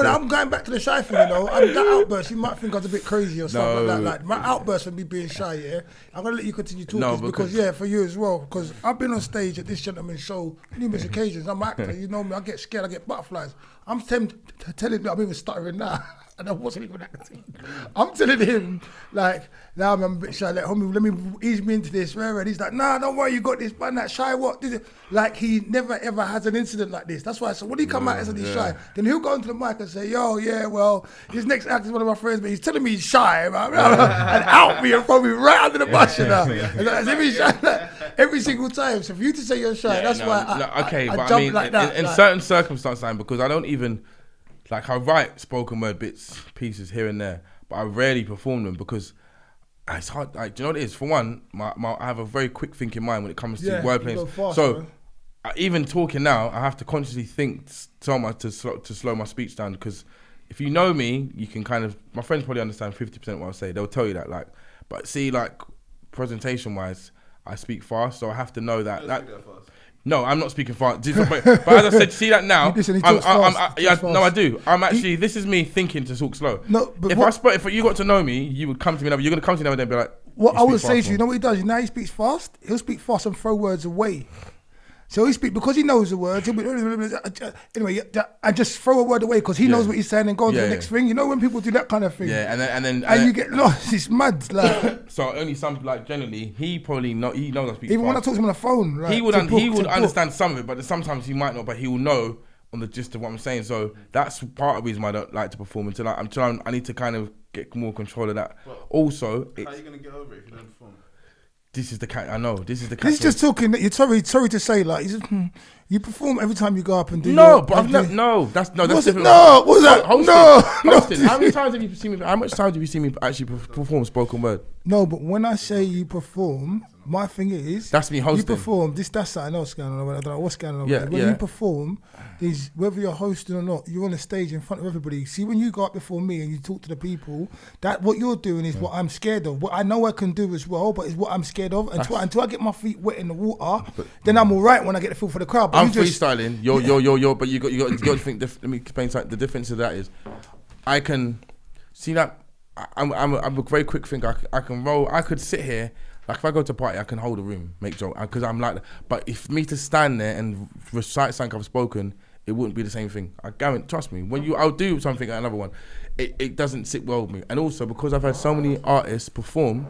I'm going back to the shy thing, you know. That outburst, you might think I was a bit crazy or something like that. Like, my outburst of me being shy, I'm going to let you continue talking because for you as well, because I've been on stage at this gentleman's show numerous occasions. I'm an actor, you know me, I get scared, I get butterflies. I'm telling him, I'm even stuttering now. And I wasn't even acting. I'm telling him, like, now I'm a bit shy, let me ease me into this, and he's like, nah, don't worry, you got this, man, that shy what? Like, he never ever has an incident like this. That's why I said, when he come out and say he's shy, then he'll go into the mic and say, yo, well, his next act is one of my friends, but he's telling me he's shy, man, and out me and throw me right under the bus, you know. As if he's shy, like, every single time. So for you to say you're shy, that's why I jump like that. In certain circumstances, because I don't even... Like, I write spoken word pieces here and there, but I rarely perform them because it's hard. Like, do you know what it is? For one, I have a very quick thinking mind when it comes to wordplay. So, even talking now, I have to consciously think to slow my speech down, because if you know me, you can kind of... My friends probably understand 50% of what I say. They'll tell you that. Like, but see, like, presentation-wise, I speak fast, so I have to know that... No, I'm not speaking fast. But as I said, see that now. I do. I'm actually. This is me thinking to talk slow. No, but if you got to know me, you would come to me now. You're gonna come to me now and then be like. What I would say to you, know what he does? Now he speaks fast. He'll speak fast and throw words away. So he speak because he knows the words. He'll be anyway, and just throw a word away because he knows what he's saying and go on to the next thing. You know when people do that kind of thing. Yeah, and then you get lost. It's mad. Like so only some generally he probably knows I speak. Even fast. When I talk to him on the phone, like, he would understand some of it, but sometimes he might not. But he will know on the gist of what I'm saying. So that's part of the reason why I don't like to perform until I need to kind of get more control of that. Well, also, how are you gonna get over it if you don't perform? This is the cat. I know. This is the cat. He's just talking. You're sorry to say, like, you perform every time you go up and do. That's different. No, what's that? Hosting. How many times have you seen me? How much time have you seen me actually perform spoken word? No, but when I say you perform, My thing is, that's me hosting. You perform. That's something else going on. I don't know what's going on. Yeah, when you perform, is whether you're hosting or not, you're on the stage in front of everybody. See, when you go up before me and you talk to the people, that what you're doing is what I'm scared of. What I know I can do as well, but it's what I'm scared of. Until I get my feet wet in the water, then I'm all right when I get the feel for the crowd. But I'm freestyling. Yo. But you got to think. Let me explain something. The difference of that is, I can see that. I'm a very quick thinker. I can roll. I could sit here. Like if I go to a party, I can hold a room, make joke, because I'm like that. But if me to stand there and recite something I've spoken, it wouldn't be the same thing. I guarantee, trust me. I'll do something at another one, it doesn't sit well with me. And also because I've had so many artists perform,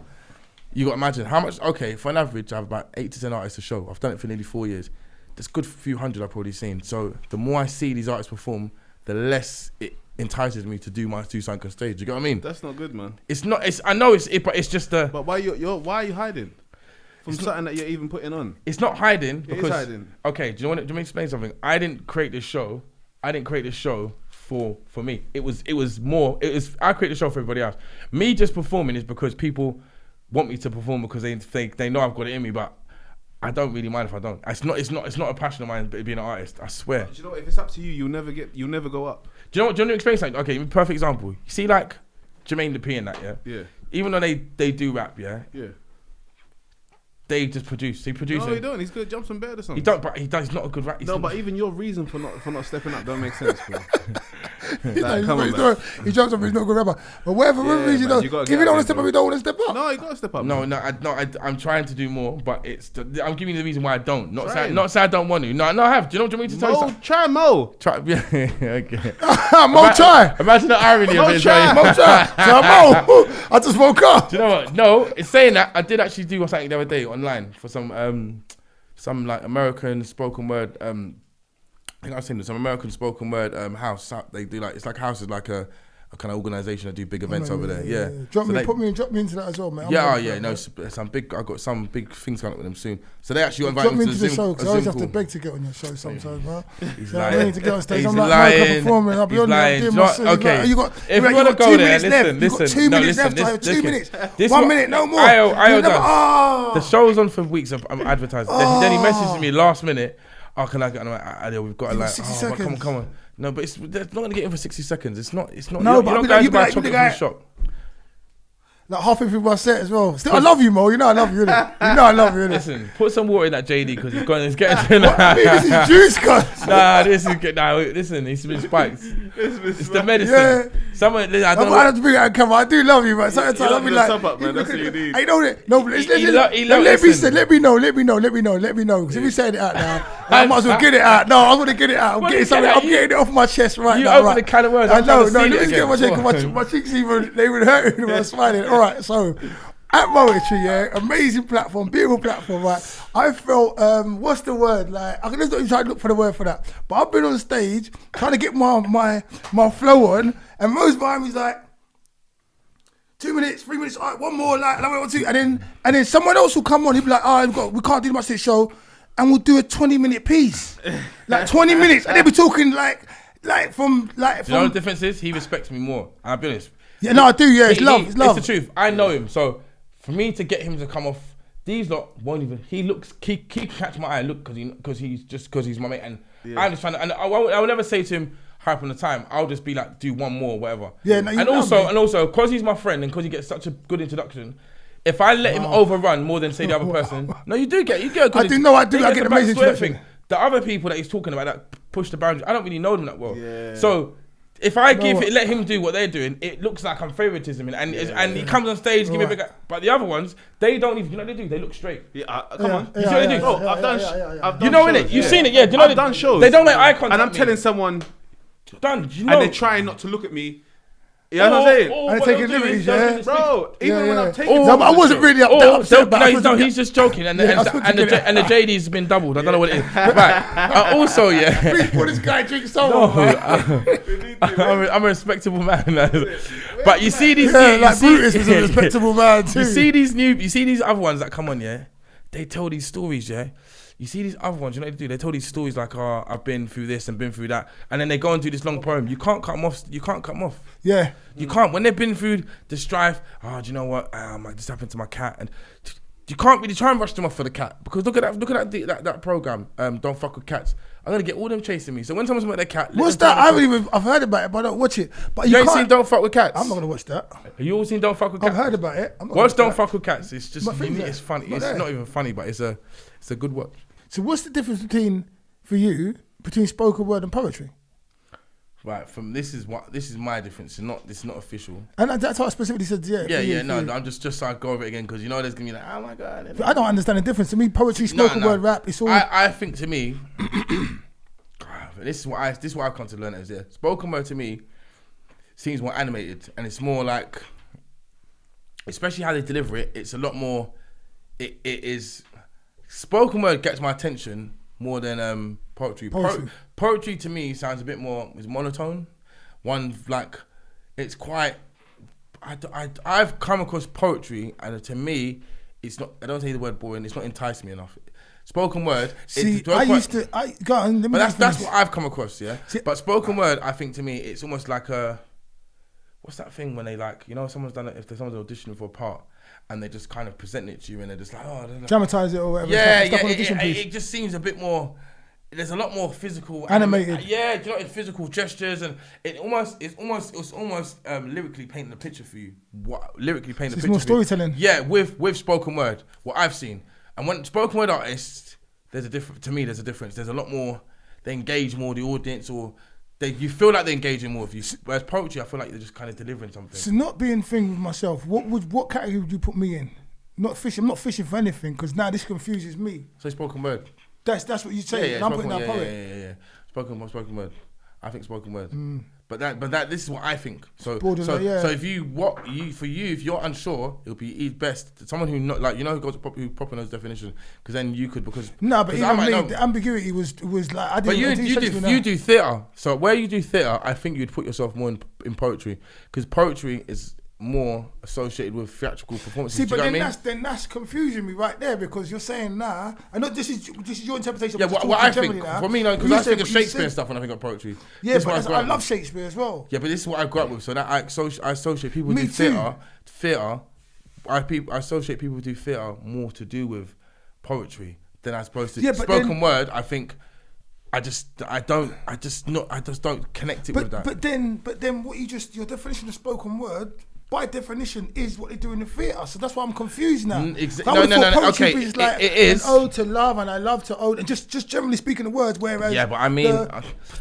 you got to imagine how much. Okay, for an average, I have about 8 to 10 artists a show. I've done it for nearly 4 years. There's a good few hundred I've probably seen. So the more I see these artists perform, the less it entices me to do something on stage. You get what I mean? That's not good, man. It's not. I know but it's just the. But why are you hiding from something that you're even putting on? It's not hiding because. It is hiding. Okay, do you want me to explain something? I didn't create this show for me. It was more. I created the show for everybody else. Me just performing is because people want me to perform because they know I've got it in me, but. I don't really mind if I don't. It's not a passion of mine being an artist. I swear. Do you know what? If it's up to you, you'll never go up. Do you know what? Do you want to explain something? Okay, perfect example. You see, like Jermaine Dupri and that, yeah. Yeah. Even though they do rap, yeah. Yeah. They just produce. He produces. No, he don't. He's good. Jumps and better songs. He don't. But he does. He's not a good rap. But even your reason for not stepping up don't make sense, bro. He jumps up, he's not a good rapper. But whatever reason, if you don't want to step up, you don't want to step up. No, you got to step up. I'm trying to do more, but I'm giving you the reason why I don't. Not say I don't want to. No, I have. Do you know what I mean to tell you something? Try Mo. Yeah, okay. Mo try. Imagine the irony of it. Mo try. Mo. I just woke up. Do you know what? No, it's saying that I did actually do something the other day online for some like American spoken word. I think I was saying some American spoken word house. They do like, it's like house is like a kind of organisation that do big events over there. Yeah. Drop me into that as well, man. I've got some big things coming up with them soon. So they actually invite me me to the show because I always have to beg to get on your show sometimes, man. He's lying. I need to get on stage. He's I'm like, lying. performing. I'll be on there. Okay. You got, if you want to go there, listen. You got 2 minutes left. I have 2 minutes. 1 minute, no more. The show's on for weeks. I'm advertising. Then he messages me last minute. Oh, can I get on? We've got to 60 seconds. Come on. No, but they're not going to get in for 60 seconds. It's not. No, but you buy chocolate from the shop. Like halfway through my set as well. Still, I love you, Mo. You know I love you, innit? You know I love you, innit? Listen, put some water in that JD because it's getting to this is juice, cuz. This is good. Nah, listen, it's been spiked. It's the medicine. Yeah. Someone, I don't know. I have to bring it out. Come on, I do love you, but sometimes I'll be like, top up, man. That's what you need. I know that. No, but let me know. Because if you say it out now, I might as well get it out. No, I want to get it out. I'm getting it off my chest right now. You open the can of words. I know. No, let me get my check. My cheeks even hurting when I'm smiling. All right, so. At Moetry, yeah, amazing platform, beautiful platform, right? I felt, what's the word? Like, I can just try to look for the word for that. But I've been on stage trying to get my flow on, and most of he's like, 2 minutes, 3 minutes, all right, one more, like, 1 2, and then someone else will come on. He'll be like, we can't do much this show, and we'll do a 20-minute piece, like 20 minutes, and they'll be talking like from. You know the difference is he respects me more. I'll be honest. Yeah, no, I do. Yeah, it's love. It's the truth. I know him, so. For me to get him to come off, these lot won't even. He can catch my eye. Look, because he's my mate, and I'm just trying to. And I will never say to him, "Hurry up on the time." I'll just be like, "Do one more, whatever." Yeah, no, and also, because he's my friend and because he gets such a good introduction, if I let him overrun more than say the other person, no, you get a good. I get an amazing introduction. The other people that he's talking about that push the boundary, I don't really know them that well. Yeah. So. If I let him do what they're doing, it looks like I'm favoritism, and he comes on stage, give me a big. But the other ones, they don't even. You know what they do? They look straight. Yeah, come on. You see what they do? Bro, I've done. You know innit? You've seen it, yeah. Do you know I've done shows. They don't make eye contact. And I'm telling someone, done. And they're trying not to look at me. You know what I'm saying? And they're taking liberties, yeah. Bro, even when I'm taking... I wasn't really upset about it. No, he's just joking. And the JD's been doubled. I don't know what it is. Right. Also, yeah. Please put this guy drink someone, I'm a respectable man. But you see these... like Brutus is a respectable man too. You see these other ones that come on, yeah? They tell these stories, yeah? You see these other ones, you know what they do? They tell these stories like, oh, I've been through this and been through that. And then they go and do this long poem. You can't cut them off. Yeah. You can't. When they've been through the strife, do you know what? This happened to my cat. And you can't really try and rush them off for the cat because look at that program. Don't fuck with cats. I'm gonna get all them chasing me. So when someone's with their cat, what's that? I've heard about it, but I don't watch it. But you ain't seen Don't Fuck with Cats. I'm not gonna watch that. Have you all seen Don't Fuck with Cats? I've heard about it. Watch Don't Fuck with Cats. It's just it's funny. It's not even funny, but it's a good watch. So what's the difference between spoken word and poetry? Right, this is my difference. It's not official. And that's how I specifically said, No, I'm just so I go over it again because there's gonna be like, oh my god. I don't understand the difference. To me, poetry, spoken word, rap, it's all. I think to me, this is what I've come to learn is spoken word to me seems more animated and it's more like, especially how they deliver it. It's a lot more. It is spoken word gets my attention more than poetry. Poetry to me sounds a bit more is monotone. One like it's quite. I've come across poetry and to me it's not. I don't say the word boring. It's not enticing me enough. Spoken word. See, go on. But that's what I've come across. Yeah. See, but spoken word, I think to me it's almost like a. What's that thing when they like someone's done it if someone's auditioning for a part. And they just kind of present it to you, and they're just like, dramatize it or whatever. It just seems a bit more. There's a lot more physical, animated. It's physical gestures, and it's almost lyrically painting a picture for you. It's more storytelling. Yeah, with spoken word, what I've seen, and when spoken word artists, there's a difference. There's a lot more. They engage more the audience, or you feel like they're engaging more with you. Whereas poetry, I feel like they're just kind of delivering something. So not being thing with myself, what category would you put me in? Not fishing. I'm not fishing for anything because now this confuses me. So spoken word. That's what you say. I'm putting that poet. Yeah. Spoken word. I think spoken word. But this is what I think. So if you're unsure, it'll be best someone who who proper knows definition because then you could but even the ambiguity was like I didn't. But you do theatre. So where you do theatre, I think you'd put yourself more in poetry because poetry is more associated with theatrical performances. See, but then that's confusing me right there because you're saying I know this is your interpretation. Yeah, what I think for me, because I think of Shakespeare and stuff when I think of poetry. Yeah, but I love Shakespeare as well. Yeah, but this is what I grew up with. So that I associate people who do theatre. I associate people who do theatre more to do with poetry than as opposed to spoken word. I think. I just don't connect it with that. But then what your definition of spoken word. By definition, is what they do in the theatre. So that's why I'm confused now. No. Okay, is like it is an ode to love, and I love to ode, and just generally speaking the words. Whereas but I mean,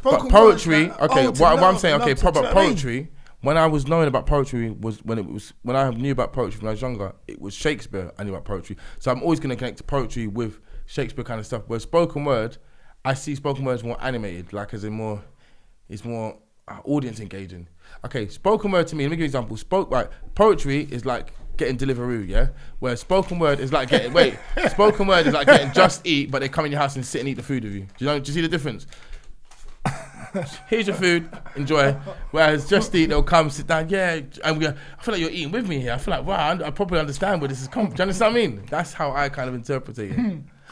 but poetry. What I'm saying. Okay, proper poetry. When I was knowing about poetry when I knew about poetry when I was younger. It was Shakespeare. I knew about poetry, so I'm always going to connect to poetry with Shakespeare kind of stuff. Whereas spoken word, I see spoken words more animated, like it's more audience engaging. Okay, spoken word to me, let me give you an example. Poetry is like getting Deliveroo, yeah? Where spoken word is like spoken word is like getting Just Eat, but they come in your house and sit and eat the food with you. Do you see the difference? Here's your food, enjoy. Whereas Just Eat, they'll come, sit down, and I feel like you're eating with me here. I feel like, wow, I probably understand where this is coming. Do you understand what I mean? That's how I kind of interpret it.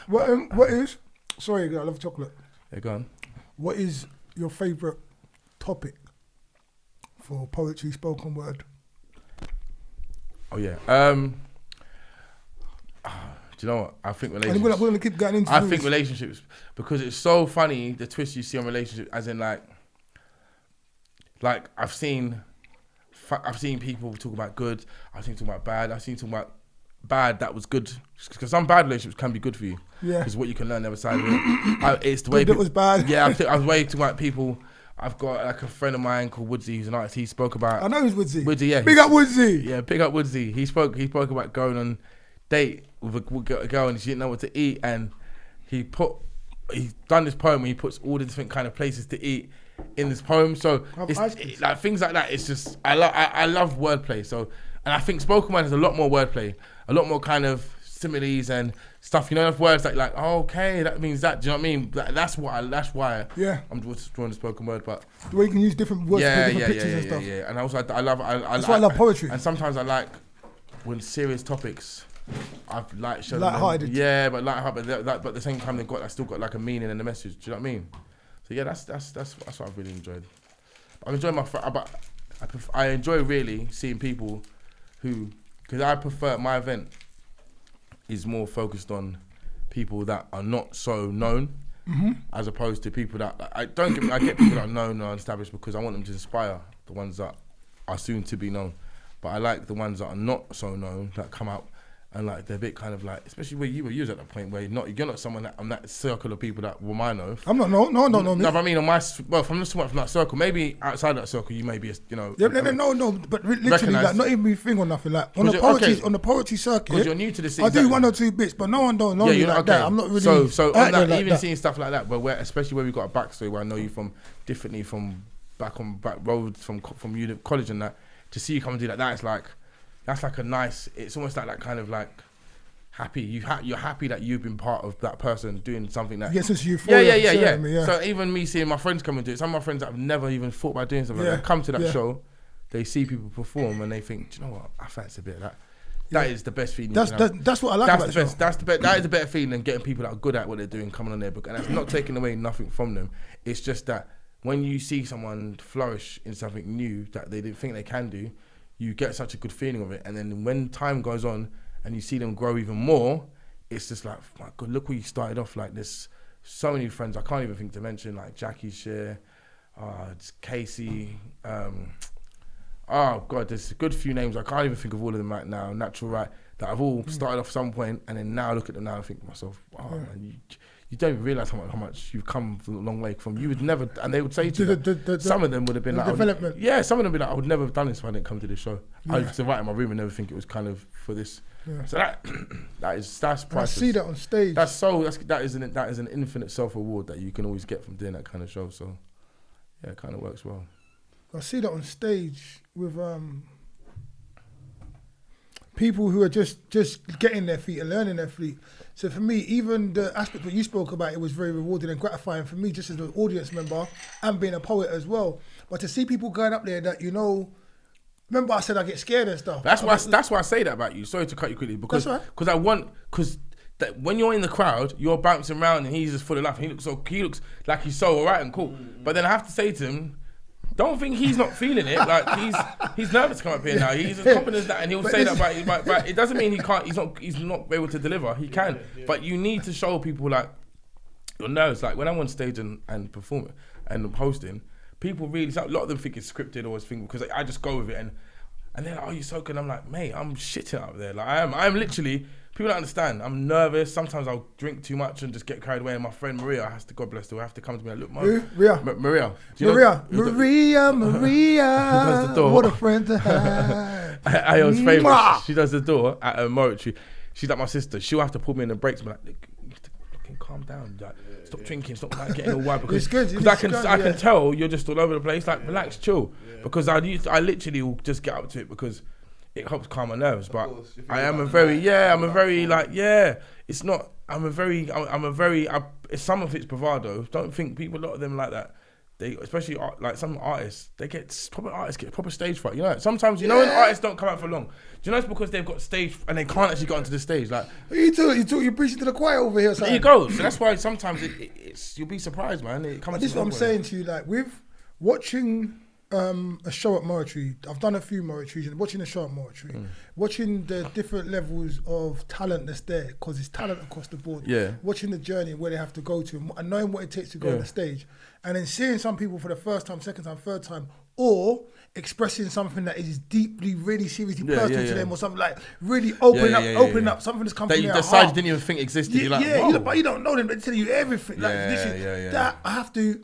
What is, sorry, I love chocolate. Yeah, go on. What is your favourite topic for poetry, spoken word? Oh yeah. Do you know what? I think relationships. We're gonna keep getting into. I think relationships because it's so funny the twist you see on relationships, as in like I've seen people talk about good. I've seen talk about bad. I've seen talk about bad that was good because some bad relationships can be good for you. Yeah. Because what you can learn the other side of it. It's the way that was bad. Yeah, I was way talking about people. I've got like a friend of mine called Woodsy, who's an artist. He spoke about. I know who's Woodsy. Woodsy, yeah. Big up Woodsy. Yeah, big up Woodsy. He spoke about going on date with a girl and she didn't know what to eat, and he's done this poem where he puts all the different kind of places to eat in this poem. So it's like things like that. It's just I love wordplay. So and I think spoken word has a lot more wordplay, a lot more kind of similes and stuff. Enough words like okay, that means that. Do you know what I mean? That's why. Yeah. I'm just drawing the spoken word, but the way you can use different words for different pictures and stuff. Yeah. And also I love. That's why I love poetry. And sometimes I like when serious topics. I've shown light-hearted. Yeah, but light-hearted. But at the same time, I still got like a meaning and a message. Do you know what I mean? So yeah, that's what I've really enjoyed. I'm enjoying I enjoy really seeing people who, because I prefer my event is more focused on people that are not so known, as opposed to people that I get people that are known and established because I want them to inspire the ones that are soon to be known. But I like the ones that are not so known that come out and like they're a bit kind of like, especially where you were at that point where you're not someone that on that circle of people that I know. I'm not no. But I mean on from that circle, maybe outside that circle you may be no. But literally like not even me thing or nothing like on the poetry circuit. Because you're new to the scene. I do one or two bits, but no one don't know me like that. I'm not really. So on that, even seeing stuff like that, especially where we got a backstory where I know you from differently from back roads from college and that, to see you come and do that, that's like a nice. It's almost like that kind of like happy. You're happy that you've been part of that person doing something that. Yes, it's you. Yeah. So even me seeing my friends come and do it, some of my friends that have never even thought about doing something, like that, come to that show, they see people perform and they think, do you know what? I fancy a bit of that. That is the best feeling. That's what I like about the show. That is the better feeling than getting people that are good at what they're doing coming on there. And that's not taking away nothing from them. It's just that when you see someone flourish in something new that they didn't think they can do, you get such a good feeling of it. And then when time goes on and you see them grow even more, it's just like, my God, look where you started off. Like there's so many friends, I can't even think to mention, like Jackie Shear, Casey, oh God, there's a good few names. I can't even think of all of them right now. Natural Right, that I've all started off some point and then now look at them now and think to myself, wow, man, you don't even realise how much you've come from a long way from. You would never, and they would say to you, some of them would have been like, development. Some of them would be like, I would never have done this if I didn't come to this show. I used to write in my room and never think it was kind of for this. Yeah. So that's priceless. I see that on stage. That is an infinite self-reward that you can always get from doing that kind of show. So yeah, it kind of works well. I see that on stage with people who are just getting their feet and learning their feet. So for me, even the aspect that you spoke about, it was very rewarding and gratifying for me, just as an audience member and being a poet as well. But to see people going up there that, remember I said I get scared and stuff. That's why I say that about you. Sorry to cut you quickly, because when you're in the crowd, you're bouncing around and he's just full of laugh. He looks like he's so alright and cool. But then I have to say to him, don't think he's not feeling it. Like he's nervous to come up here now. He's as confident as that, and he'll say that. But it doesn't mean he can't. He's not able to deliver. He can. But you need to show people like you're nervous. Like when I'm on stage and performing and hosting, people really. A lot of them think it's scripted or because I just go with it and they're like, oh, you're so good. I'm like, mate, I'm shitting up there. Like I'm literally. People don't understand. I'm nervous. Sometimes I'll drink too much and just get carried away. And my friend Maria has to, God bless her, have to come to me and look, Maria. Maria. Who does the door? What a friend to have. I was famous. She does the door at Moetry. She's like my sister. She'll have to pull me in the brakes. But like, calm down. Like, stop drinking. Stop like getting all wild. Because I can tell you're just all over the place. Like, relax, chill. Because I literally will just get up to it because it helps calm my nerves, but it's not, some of it's bravado. Don't think people, a lot of them like that. They, especially like some artists, proper stage fright. Sometimes, when artists don't come out for long, do you know it's because they've got stage and they can't actually get onto the stage. Like, you're preaching to the choir over here. There you go. So that's why sometimes it's you'll be surprised, man. This is what I'm saying to you, like with watching a show at Moetry. I've done a few Moetries, and watching a show at Moetry, watching the different levels of talent that's there, because it's talent across the board. Yeah. Watching the journey where they have to go to, and knowing what it takes to go on the stage, and then seeing some people for the first time, second time, third time, or expressing something that is deeply, really seriously personal to them, or something like really opening up something that's come from their heart. That you didn't even think existed. You're like, but you don't know them. They're telling you everything. That I have to.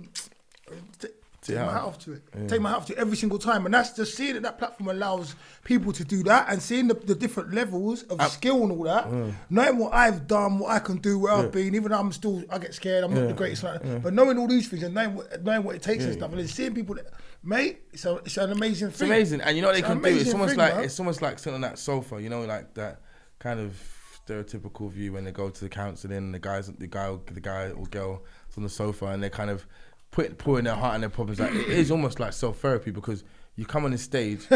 Take my hat off to it. Take my hat off to it every single time. And that's just seeing that platform allows people to do that, and seeing the different levels of skill and all that, knowing what I've done, what I can do, where I've been, even though I get scared, I'm not the greatest, but knowing all these things and knowing what it takes and stuff, and then seeing people that, mate, it's an amazing thing. It's amazing. And you know what they can do? It's almost like sitting on that sofa, like that kind of stereotypical view when they go to the counselling, the guy or girl is on the sofa and they're kind of pouring their heart and their problems. Like, it is almost like self-therapy, because you come on the stage,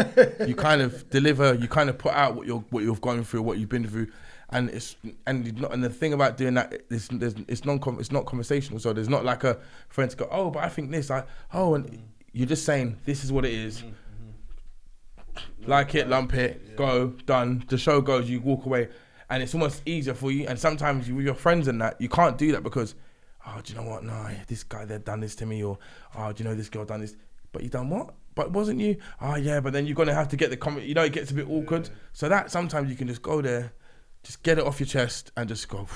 you kind of deliver, you kind of put out what you've gone through, what you've been through, and the thing about doing that is it's not conversational. So there's not like a friend to go, oh, but I think this, and you're just saying this is what it is. Like it, lump it, go, done. The show goes, you walk away. and it's almost easier for you. And sometimes with your friends and that, you can't do that because, do you know what? No, this guy there done this to me, or do you know this girl done this? But you done what? But wasn't you? Yeah, but then you're gonna have to get the comment. You know, it gets a bit awkward. So that sometimes you can just go there, just get it off your chest, and just go,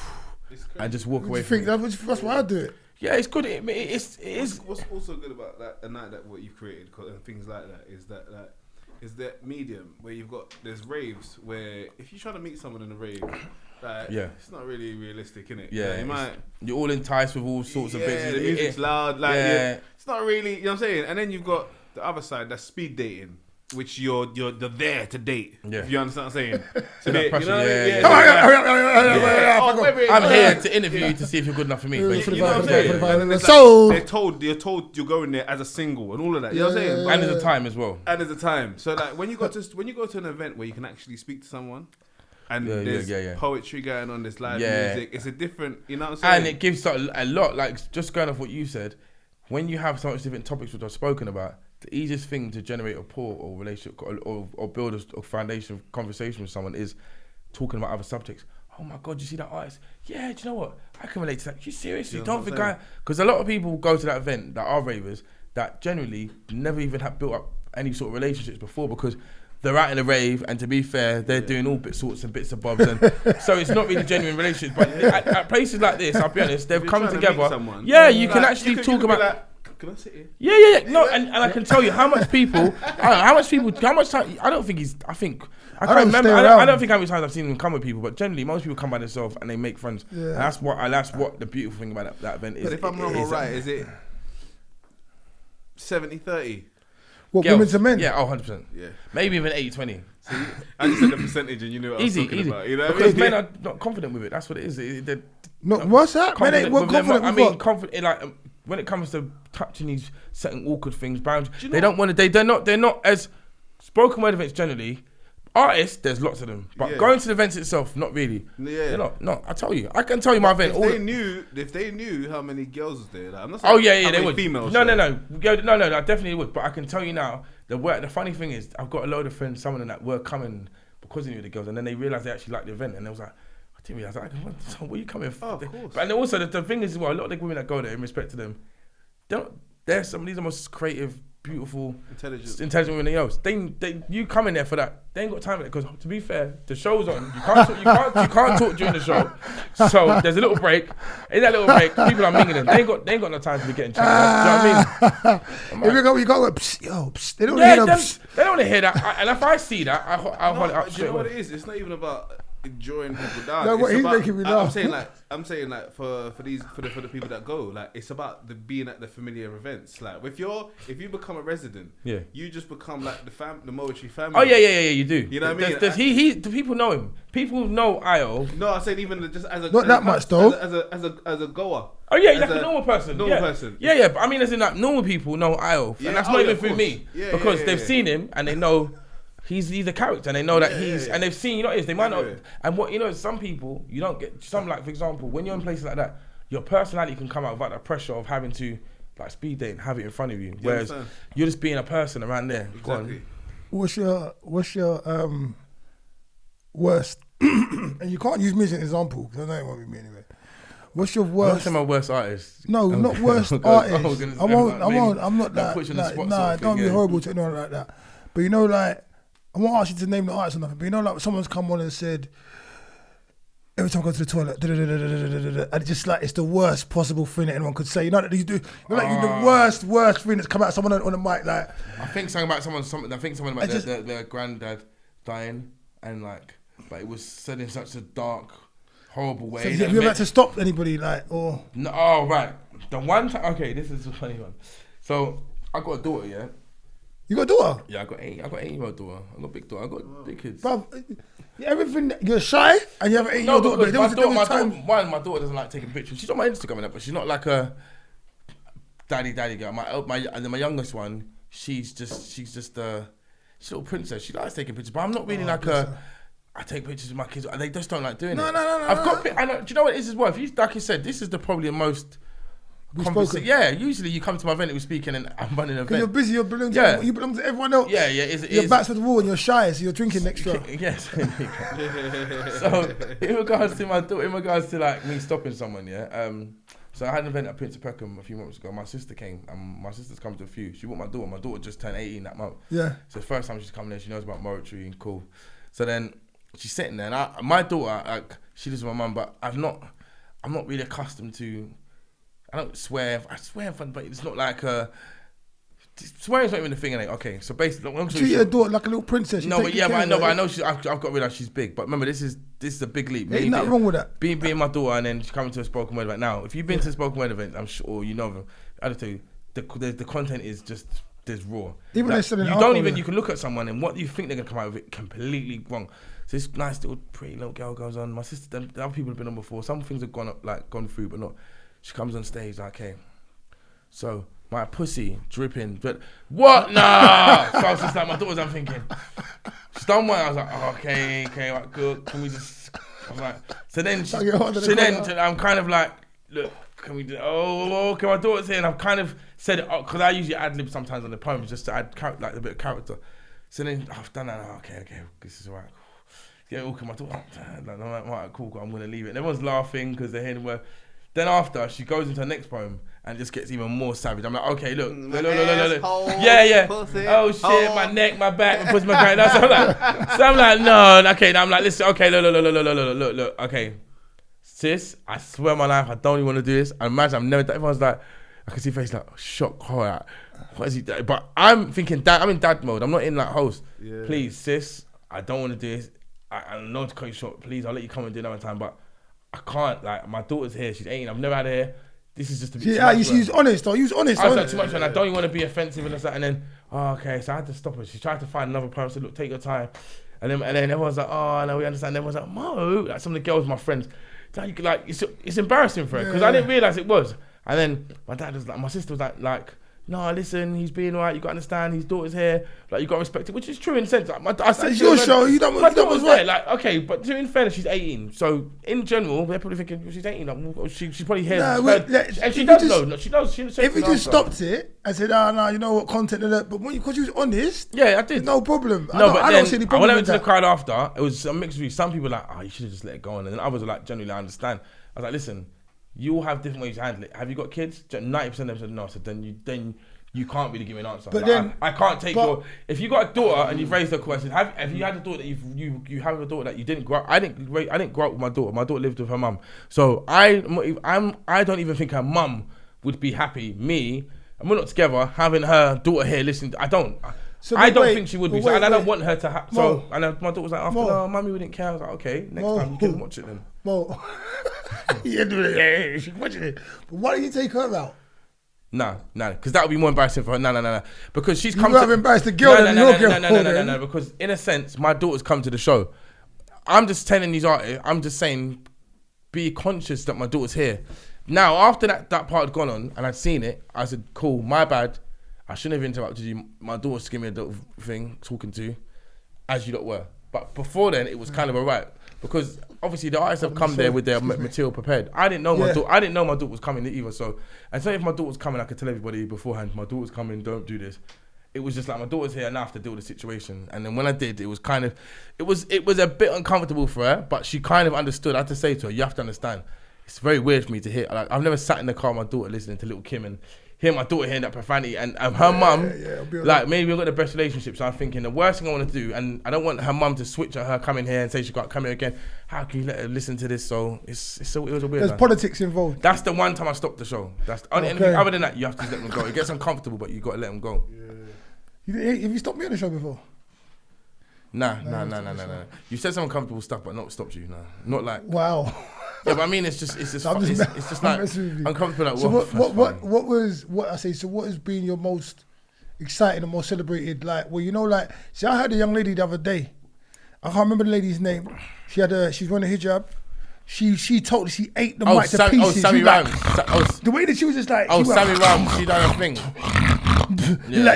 and just walk away. From it. That's why I do it. Yeah, it's good. It is. What's also good about that, a night that what you've created and things like that is that medium where there's raves where if you're trying to meet someone in a rave, it's not really realistic, innit? Yeah, you're all enticed with all sorts of bits. The music's loud, it's not really, you know what I'm saying? And then you've got the other side, that's speed dating, which you're there to date. Yeah. If you understand what I'm saying? So you know I'm here to interview you to see if you're good enough for me. You know what I'm saying? So you're told you're going there as a single and all of that. You know what I'm saying? And there's a time as well. And there's a time. So like when you go to an event where you can actually speak to someone, and there's poetry going on, there's live music, it's a different, you know what I'm saying? And it gives a lot, like just going off what you said, when you have so much different topics which I've spoken about, the easiest thing to generate a rapport or relationship or build a foundation of conversation with someone is talking about other subjects. Oh my God, you see that artist? Yeah, do you know what? I can relate to that. You seriously? Don't think because a lot of people go to that event that are ravers that generally never even have built up any sort of relationships before because they're out in a rave, and to be fair, they're doing all sorts and bits of bobs, and so it's not really genuine relationships. But at places like this, I'll be honest, they've come together. You can actually talk about. Can I sit here? Yeah. No, and I can tell you how much people. How much time? I don't think he's. I can't remember. I don't think how many times I've seen him come with people, but generally most people come by themselves and they make friends. Yeah. And that's what the beautiful thing about that event is. But if I'm wrong or right, is it 70-30? What, girls, women to men? Yeah, 100%. Yeah. Maybe even 80-20. See, I just said the percentage and you knew what I was talking about. You know what I mean? Because men are not confident with it. That's what it is. What's that? Men ain't confident with what? Confident, like, when it comes to touching these certain awkward things, boundaries, they don't want to, they're not as spoken word events generally. Artists, there's lots of them, but going to the events itself, not really. Yeah, they're not. No, I tell you, I can tell you my event. If they knew how many girls was there, like, I'm not saying they would. Females. No, I definitely would. But I can tell you now, the funny thing is, I've got a load of friends, some of them that were coming because they knew the girls, and then they realised they actually liked the event, and they was like, I didn't realise. Like, where are you coming from? Oh, of course. But and also the thing is, well, a lot of the women that go there, in respect to them, these are the most creative, beautiful, intelligent women else. You come in there for that. They ain't got time for it because, to be fair, the show's on. You can't talk during the show. So there's a little break. In that little break, people are mingling. They ain't got no time to be getting chatted. Do you know what I mean? If you go, psst, they don't want to hear that. They don't want to hear that. And if I see that, I'll hold it up. Do you know what it is? It's not even about enjoying people down. No, he's making me laugh. I'm saying like for the people that go, like it's about being at the familiar events. Like if you become a resident, you just become like the Moetry family. Oh yeah, you do. You know what I mean? Do people know him? People know Io. No, I said even just as a not that much though. As a goer. Oh yeah, like a normal person. Normal person. Yeah. But I mean, as in like normal people know Io, and that's not even through me because they've seen him and they know. He's a character, and they know that and they've seen, you know what it is, they might not, and what, you know, some people, you don't get, some like, for example, when you're in places like that, your personality can come out without the pressure of having to, like, speed date and have it in front of you, whereas you're just being a person around there. Exactly. What's your worst, and you can't use me as an example, because I know it won't be me anyway. What's your worst? I'm not my worst artist. No, not worst artist. I'm not that. Nah, don't be horrible to anyone like that. But you know, like, I won't ask you to name the artist or nothing, but you know, like, someone's come on and said, every time I go to the toilet, and it's just like, it's the worst possible thing that anyone could say. You know, you do, like, the worst thing that's come out of someone on the mic, like. I think something about their granddad dying, and like, but it was said in such a dark, horrible way. So have you ever had to stop anybody, like, or? No, oh, right. The one time, okay, this is a funny one. So, I got a daughter, yeah? You got a daughter? Yeah, I got 8-year-old daughter. I got big daughter. I got big kids. But everything, you're shy and you have an 8-year-old daughter. My daughter doesn't like taking pictures. She's on my Instagram and that, but she's not like a daddy girl. And then my youngest one, she's just a little princess. She likes taking pictures, but I'm not really I take pictures of my kids. They just don't like doing it. No. I've got. Do you know what it is as well? If you, like you said, this is probably the most Yeah, usually you come to my event, we're speaking, and I'm running an event. Because you're busy, you belong to everyone else. Yeah. Your back's to the wall and you're shy, so you're drinking extra. Yes. So in regards to like me stopping someone, so I had an event at Prince of Peckham a few months ago. My sister came, and my sister's come to a few. She brought my daughter. My daughter just turned 18 that month. Yeah. So the first time she's coming there, she knows about Moetry and cool. So then she's sitting there, and my daughter, like, she lives with my mum, but I'm not really accustomed to. I don't swear. I swear in front, but it's not like swearing's not even a thing, innit? Okay, so basically, treat your daughter like a little princess. No, but I know I've got to realize she's big. But remember, this is a big leap. Ain't nothing wrong with that. Being my daughter, and then she's coming to a spoken word event. Now, if you've been to a spoken word event, I'm sure you know them. I tell you, the content is just there's raw. Even like, selling you can look at someone and what you think they're gonna come out with it completely wrong. So this nice little pretty little girl goes on. My sister, the other people have been on before. Some things have gone through, but not. She comes on stage like, okay, so my pussy dripping, but what? Nah. So I was just like, my daughter's. I'm thinking, she's done one. I was like, oh, okay, right, good. Can we just? I was like, so then I'm kind of like, look, can we do? Oh, okay, my daughter's here, and I've kind of said it because I usually ad lib sometimes on the poems just to add like a bit of character. So then I've done that. Okay, this is alright. Yeah, okay, my daughter. Like, alright, cool. I'm gonna leave it. And everyone's laughing because they're hearing where. Then after, she goes into her next poem and just gets even more savage. I'm like, okay, look. Yeah. Pussy, oh shit, my neck, my back, my pussy, my crack. So I'm like, no, okay. I'm like, listen, okay, look, okay. Sis, I swear on my life, I don't even want to do this. I imagine I've never done. Everyone's like, I can see face like, shock, horror. What is he doing? But I'm thinking, I'm in dad mode. I'm not in like host. Yeah. Please, sis, I don't want to do this. I know to cut you short. Please, I'll let you come and do it another time, but I can't, like, my daughter's here, she's 18, I've never had her here. This is just a bit too much. She's honest, though. You was honest. I was like, too much, and I don't even want to be offensive and stuff. And then, okay, so I had to stop her. She tried to find another poem, said, look, take your time. And then everyone's like, oh, no, we understand. Everyone's like, Mo, like some of the girls, my friends, like it's embarrassing for her, because I didn't realise it was. And then my dad was like, my sister was like, no, listen, he's being alright. You got to understand, his daughter's here. Like, you got to respect it, which is true in a sense. Like, I said, it's your show. You don't. My daughter's right. Like, okay, but in fairness, she's 18. So in general, they're probably thinking she's 18. Like, she's probably here. And she does know. She knows. If you just stopped it and said, no, you know what, content of that. But because you was honest, yeah, I did. No problem. No, but I don't see any problem. When I went to the crowd after, it was a mixed view. Some people were like, you should have just let it go on, and then others were like, genuinely, I understand. I was like, listen, you all have different ways to handle it. Have you got kids? 90% of them said no. So then you can't really give me an answer. But like, then I can't take your. If you got a daughter and you've raised her question, have you had a daughter that you have a daughter that you didn't grow up? I didn't grow up with my daughter. My daughter lived with her mum. So I don't even think her mum would be happy. And we're not together, having her daughter here listening. I don't think she would be. And I don't want her to have. So and my daughter was like, after no, mummy wouldn't care. I was like, okay, next time you can watch it then. Mo, yeah, she can watch it. But why don't you take her out? No, because that would be more embarrassing for her. No. Because she's come to... You embarrassed the girl than your girl. No. Because in a sense, my daughter's come to the show. I'm just telling these artists, I'm just saying, be conscious that my daughter's here. Now, after that part had gone on and I'd seen it, I said, cool, my bad. I shouldn't have interrupted you. My daughter's giving me a little thing, talking to you, as you lot were. But before then, it was kind of alright. Because obviously the artists have come there with their material prepared. I didn't know my daughter was coming either. So, and so if my daughter was coming, I could tell everybody beforehand, my daughter's coming, don't do this. It was just like, my daughter's here and I have to deal with the situation. And then when I did, it was kind of, it was a bit uncomfortable for her, but she kind of understood. I had to say to her, you have to understand. It's very weird for me to hear. Like, I've never sat in the car with my daughter listening to Little Kim and hear my daughter hearing that profanity, and her mum, like, maybe we've got the best relationship, so I'm thinking the worst thing I want to do, and I don't want her mum to switch at her coming here and say she got to come here again. How can you let her listen to this? So it was a weird. There's politics involved. That's the one time I stopped the show. That's the only anything other than that, you have to let them go. It gets uncomfortable, but you got to let them go. Yeah. Have you stopped me on the show before? Nah. You said some uncomfortable stuff, but not stopped you. No, not like. Wow. Yeah, but I mean, it's just like uncomfortable. Like, so what has been your most exciting and most celebrated? Like, well, you know, like, see, I had a young lady the other day. I can't remember the lady's name. She's wearing a hijab. She ate the mic to pieces. Sammy Rams. The way that she was just like. Sammy Rams. She done her thing.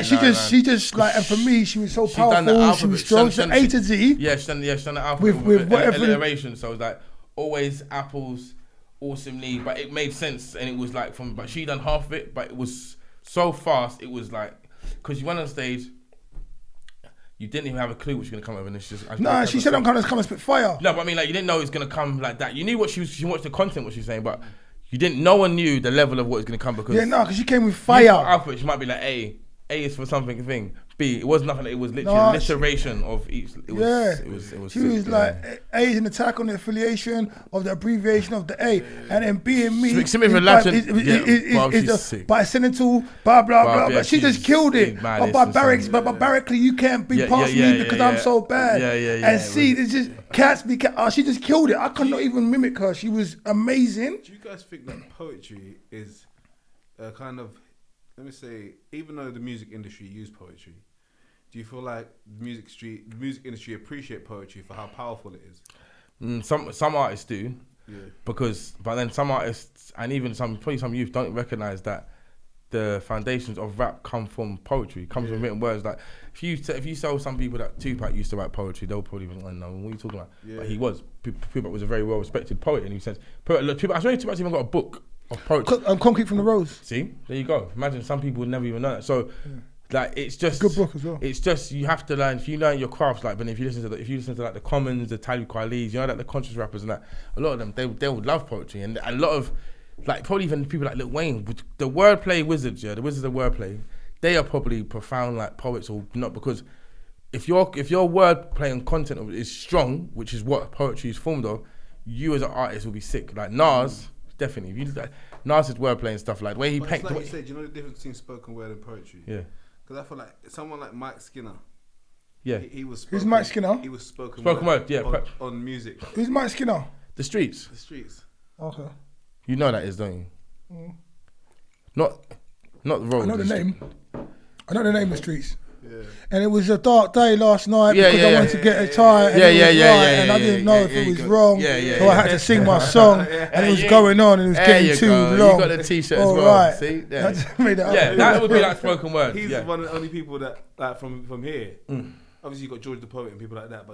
She just like, and for me, she was so powerful. She was strong. She A to Z. Yeah, she done the alphabet with whatever alliteration. So it was like, always apples, awesomely, but it made sense, and it was like but she done half of it, but it was so fast. It was like because you went on stage. You didn't even have a clue what she was gonna come over, and it's just. Nah, she said I'm gonna come and spit fire. No, but I mean, like you didn't know it was gonna come like that. You knew what she watched the content, what she was saying, but you didn't. No one knew the level of what was gonna come because. Yeah, no, because she came with fire. Outfit, she might be like A is for something thing. B, it was nothing. It was literally a alliteration of each. It was, it was. She was like A is an attack on the affiliation of the abbreviation of the A, and then B and me. Sick of Latin. Is the bicentennial, blah blah blah. But she just killed it. But barbarically, you can't be past me because I'm so bad. And C, it's just cats be cat. Oh, she just killed it. I could not even mimic her. She was amazing. Do you guys think that poetry is a kind of, let me say, even though the music industry use poetry, do you feel like the music industry appreciate poetry for how powerful it is? Some artists do, but then some artists and even some youth don't recognize that the foundations of rap come from poetry, comes from written words. Like if you tell some people that Tupac used to write poetry, they'll probably be like, "No, what are you talking about?" But he was. Tupac was a very well respected poet in his sense. I swear Tupac's even got a book of poetry. Concrete from the Rose. See, there you go. Imagine some people would never even know that. So. Like it's just good book as well. It's just you have to learn. If you learn your crafts, like, but if you listen to like the Commons, the Talib Kweli's, you know, like the conscious rappers and that, a lot of them they would love poetry, and a lot of like probably even people like Lil Wayne, the wordplay wizards, the wizards of wordplay, they are probably profound like poets or not, because if your wordplay and content is strong, which is what poetry is formed of, you as an artist will be sick. Like Nas, definitely. If you like Nas's wordplay and stuff like the way he paints. Like you said, you know the difference between spoken word and poetry. Yeah. Because I feel like someone like Mike Skinner. Yeah. He was. Who's Mike Skinner? He was spoken word. Yeah. On music. Who's Mike Skinner? The Streets. The Streets. Okay. You know that is, don't you? Not the road. I know the name. I know the name of Streets. Yeah. And it was a dark day last night because I wanted to get a tie and and I didn't know if it was wrong, so I had to sing my song and it was going on and it was getting too long. You got the t-shirt as well. Right. See? That would be like spoken word. He's one of the only people that like from here. Obviously you got George the Poet and people like that,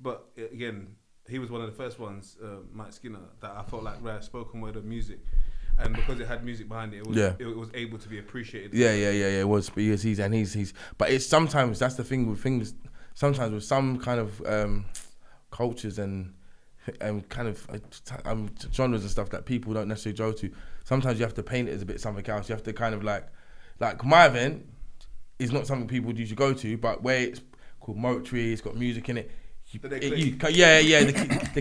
but again, he was one of the first ones, Mike Skinner, that I felt like spoken word of music. And because it had music behind it, it was able to be appreciated. It was. He's. But it's sometimes that's the thing with things. Sometimes with some kind of cultures and kind of genres and stuff that people don't necessarily go to. Sometimes you have to paint it as a bit something else. You have to kind of like my event is not something people usually go to, but where it's called Moetry, it's got music in it. The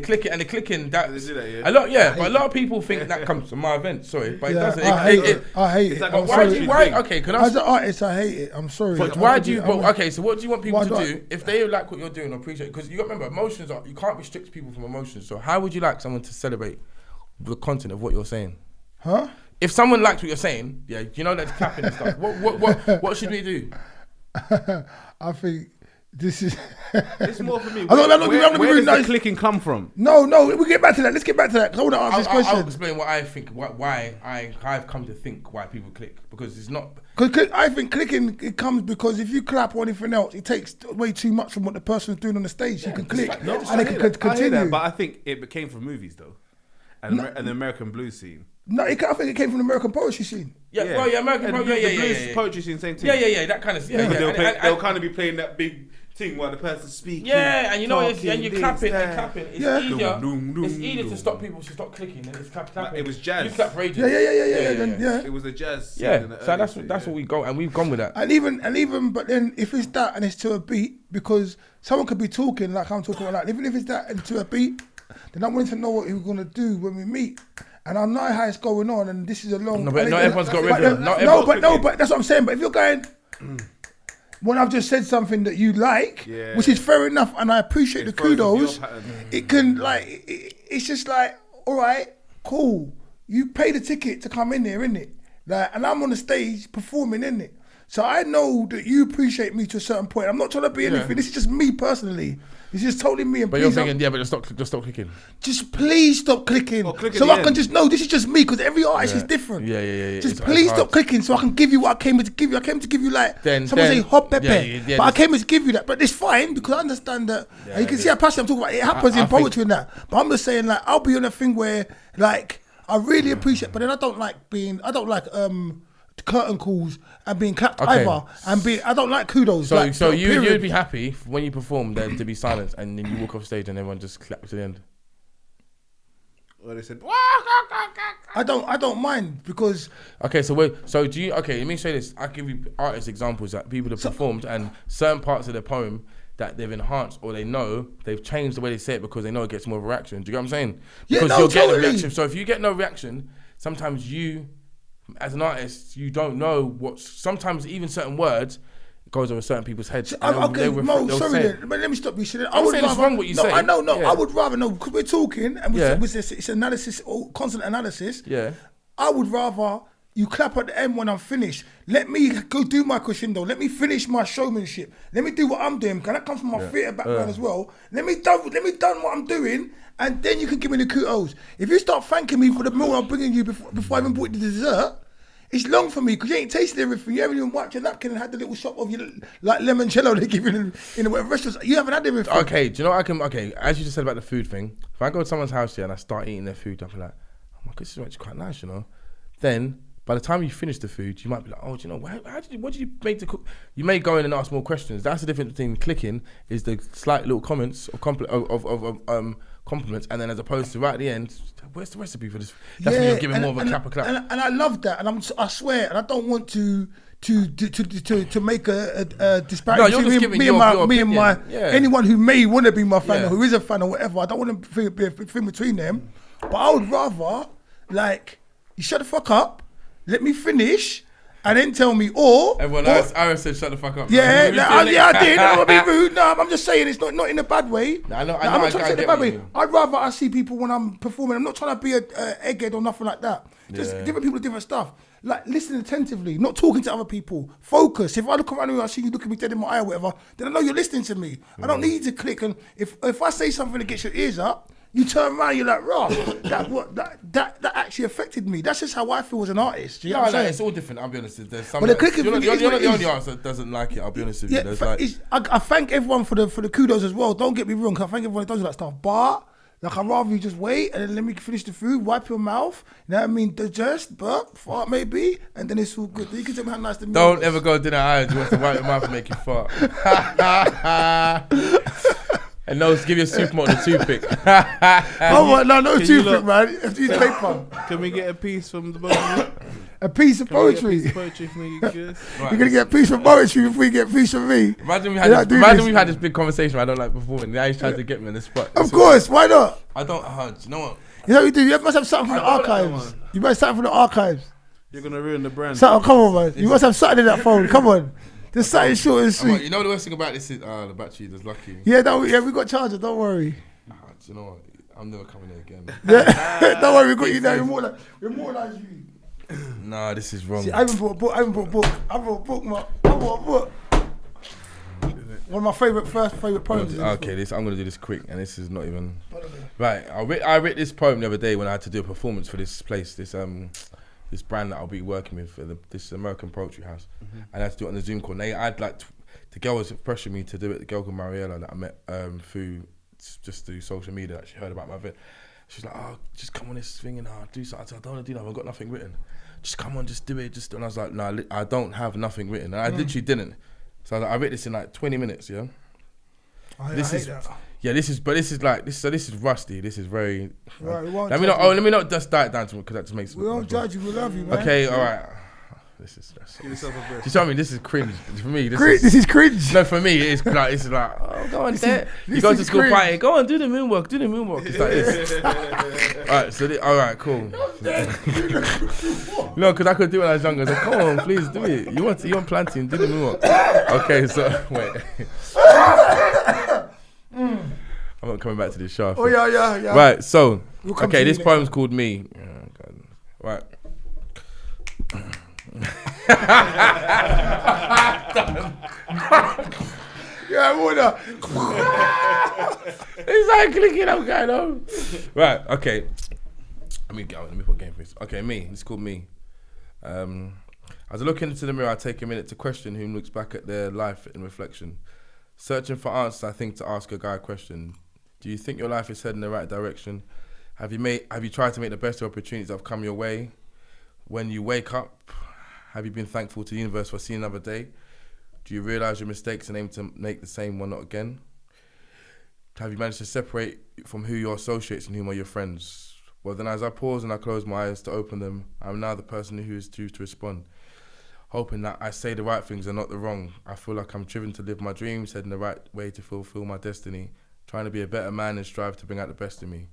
clicking and the clicking. That a lot, but a lot of people think that comes from my event. Sorry, but it doesn't. I hate it. Like, why? Okay, as an artist, I hate it. I'm sorry. But why do you? Okay, so what do you want people to do if they like what you're doing or appreciate? Because you got to remember, emotions are, you can't restrict people from emotions. So how would you like someone to celebrate the content of what you're saying? Huh? If someone likes what you're saying, you know, that's clapping and stuff. What should we do? I think. This is. It's more for me. Where does the clicking come from? No, we get back to that. Let's get back to that because I want to ask this question. I'll explain what I think. Why I've come to think why people click, because it's not. Because I think clicking it comes because if you clap or anything else, it takes way too much from what the person's doing on the stage. You can click and it can continue. I hear that, but I think it came from movies though, and the American blues scene. No, I think it came from the American poetry scene. American blues poetry scene, same thing. That kind of. They'll kind of be playing that big thing while the person's speaking. Yeah, and you know, and you're clapping and clapping. It's easier. It's easier to stop people to stop clicking and just clapping. It was jazz. You clap for ages. Yeah. It was the jazz. Yeah, so that's what we go, and we've gone with that. And even, but then if it's that and it's to a beat, because someone could be talking like I'm talking about, even if it's that and to a beat, then I want to know what we're gonna do when we meet. And I know how it's going on, and this is a long. No, but not everyone's got rhythm. But that's what I'm saying. But if you're going, when I've just said something that you like, which is fair enough, and I appreciate the kudos, it can it's just like, all right, cool. You pay the ticket to come in there, innit? Like, and I'm on the stage performing, innit? So I know that you appreciate me to a certain point. I'm not trying to be anything. This is just me personally. It's just totally me. And but you're thinking, but just stop clicking. Just please stop clicking. So I can just know this is just me, because every artist is different. Just please stop clicking so I can give you what I came to give you. I came to give you someone say hot pepper, but I came to give you that. But it's fine because I understand that. And you can see how passionate I'm talking about. It happens in poetry and that. But I'm just saying, like, I'll be on a thing where, like, I really appreciate, but then I don't like curtain calls and being clapped either, I don't like kudos. So you'd be happy when you perform there to be silent and then you walk off stage and everyone just claps to the end. Well, they said, I don't mind because. Okay, so do you? Okay, let me say this. I give you artist examples that people have performed and certain parts of the poem that they've enhanced or they know they've changed the way they say it because they know it gets more of a reaction. Do you get what I'm saying? Because yeah, no, you're getting a totally. reaction. So if you get no reaction, sometimes you, as an artist, you don't know what. Sometimes even certain words goes over certain people's heads. Okay, Mo, sorry then, but let me stop you. I'm saying it's wrong what you say. I know, Yeah. I would rather know, because we're talking, and it's analysis, constant analysis. Yeah. I would rather you clap at the end when I'm finished. Let me go do my crescendo. Let me finish my showmanship. Let me do what I'm doing, because that comes from my theatre background as well. Let me done what I'm doing, and then you can give me the kudos. If you start thanking me for the meal I'm bringing you before I even bought the dessert, it's long for me because you ain't tasted everything. You haven't even wiped your napkin and had the little shop of your like limoncello they give you in whatever restaurants. You haven't had everything. Okay, do you know what Okay, as you just said about the food thing, if I go to someone's house here and I start eating their food, I'll be like, oh my God, this is actually quite nice, you know. Then by the time you finish the food, you might be like, oh, do you know, what did you make to cook? You may go in and ask more questions. That's the difference between clicking is the slight little comments of compliments, and then as opposed to right at the end, where's the recipe for this? That's when you're giving more of a clap. And I love that, and I swear, and I don't want to make a disparity between me and my anyone who may want to be my fan or who is a fan or whatever. I don't want to be a thing between them, but I would rather like you shut the fuck up, let me finish. And then tell me, I said shut the fuck up. Yeah, I did. I'm not being rude. No, I'm just saying it's not in a bad way. I know. I'm not trying to say it in a bad way. I'd rather I see people when I'm performing. I'm not trying to be a egghead or nothing like that. Just different people do different stuff. Like listen attentively, not talking to other people. Focus. If I look around you, I see you looking me dead in my eye or whatever, then I know you're listening to me. I don't need to click. And if I say something that gets your ears up, you turn around, you're like, Ross, that actually affected me. That's just how I feel as an artist. You know what I'm saying? It's all different. I'll be honest. There's some. But the clicking you're thing not is the only artist that doesn't like it. I'll be honest with you. I thank everyone for the kudos as well. Don't get me wrong. I thank everyone that does that stuff. But like, I'd rather you just wait and then let me finish the food, wipe your mouth. You know what I mean? Digest, burp, fart maybe, and then it's all good. You can tell me how nice the meal Don't was. ever go dinner islands. You want to wipe your mouth and make you fart. And no, give you a supermodel a toothpick. No toothpick, man. Use paper. Can we get a piece from the bottom? A piece of poetry. A piece of poetry from you guys? You're going to get a piece of poetry before you get a piece from me. Imagine we had this big conversation. I don't like performing. Now he's trying to get me on the spot. Of course, why not? I don't. Do you know what? You know what you do? You must have something from the archives. You must have something from the archives. You're going to ruin the brand. Come on, man. You must have something in that phone. Come on. Just something short and sweet. You know the worst thing about this is the battery is lucky. Yeah, we got charger. Don't worry. Do you know what? I'm never coming here again. Yeah. Don't worry, we got you now. We immortalised you. Nah, this is wrong. See, I haven't bought a book. I bought a book. One of my first favourite poems. Okay, I'm gonna do this quick, and this is not even right. I read this poem the other day when I had to do a performance for this place, this brand that I'll be working with for this American poetry house, and I had to do it on the Zoom call. And the girl was pressuring me to do it. The girl called Mariella that I met through social media that she heard about my event. She's like, oh, just come on this thing and I'll do something. I said, I don't want to do that. I've got nothing written. Just come on, just do it. And I was like, no, I don't have nothing written. And I literally didn't. So I read this in like 20 minutes, yeah? I hate that. Yeah, this is rusty. This is very... Right, let me not just die it down to me because that just makes... We won't judge you, we love you, man. Okay, all right. This is... Give yourself a breath. Do you know what I mean? This is cringe. For me, this is cringe. No, for me, it's like, oh, go on, Dad. You go to school cringe. party, go on, do the moonwalk. It's like this. All right, cool. No, because I could do it when I was younger. I was like, come on, please do it. You want planting, do the moonwalk. Okay, so, wait. I'm not coming back to this show. Oh, yeah. Right, so, okay, this poem's called Me. Right. Yeah, I wanna. It's like clicking up, going on. Right, okay. Let me put game face. Okay, me. It's called Me. As I look into the mirror, I take a minute to question who looks back at their life in reflection. Searching for answers, I think to ask a guy a question. Do you think your life is heading in the right direction? Have you tried to make the best of opportunities that have come your way? When you wake up, have you been thankful to the universe for seeing another day? Do you realise your mistakes and aim to make the same one not again? Have you managed to separate from who your associates and whom are your friends? Well, then as I pause and I close my eyes to open them, I'm now the person who is due to respond. Hoping that I say the right things and not the wrong. I feel like I'm driven to live my dreams, heading the right way to fulfill my destiny, trying to be a better man and strive to bring out the best in me.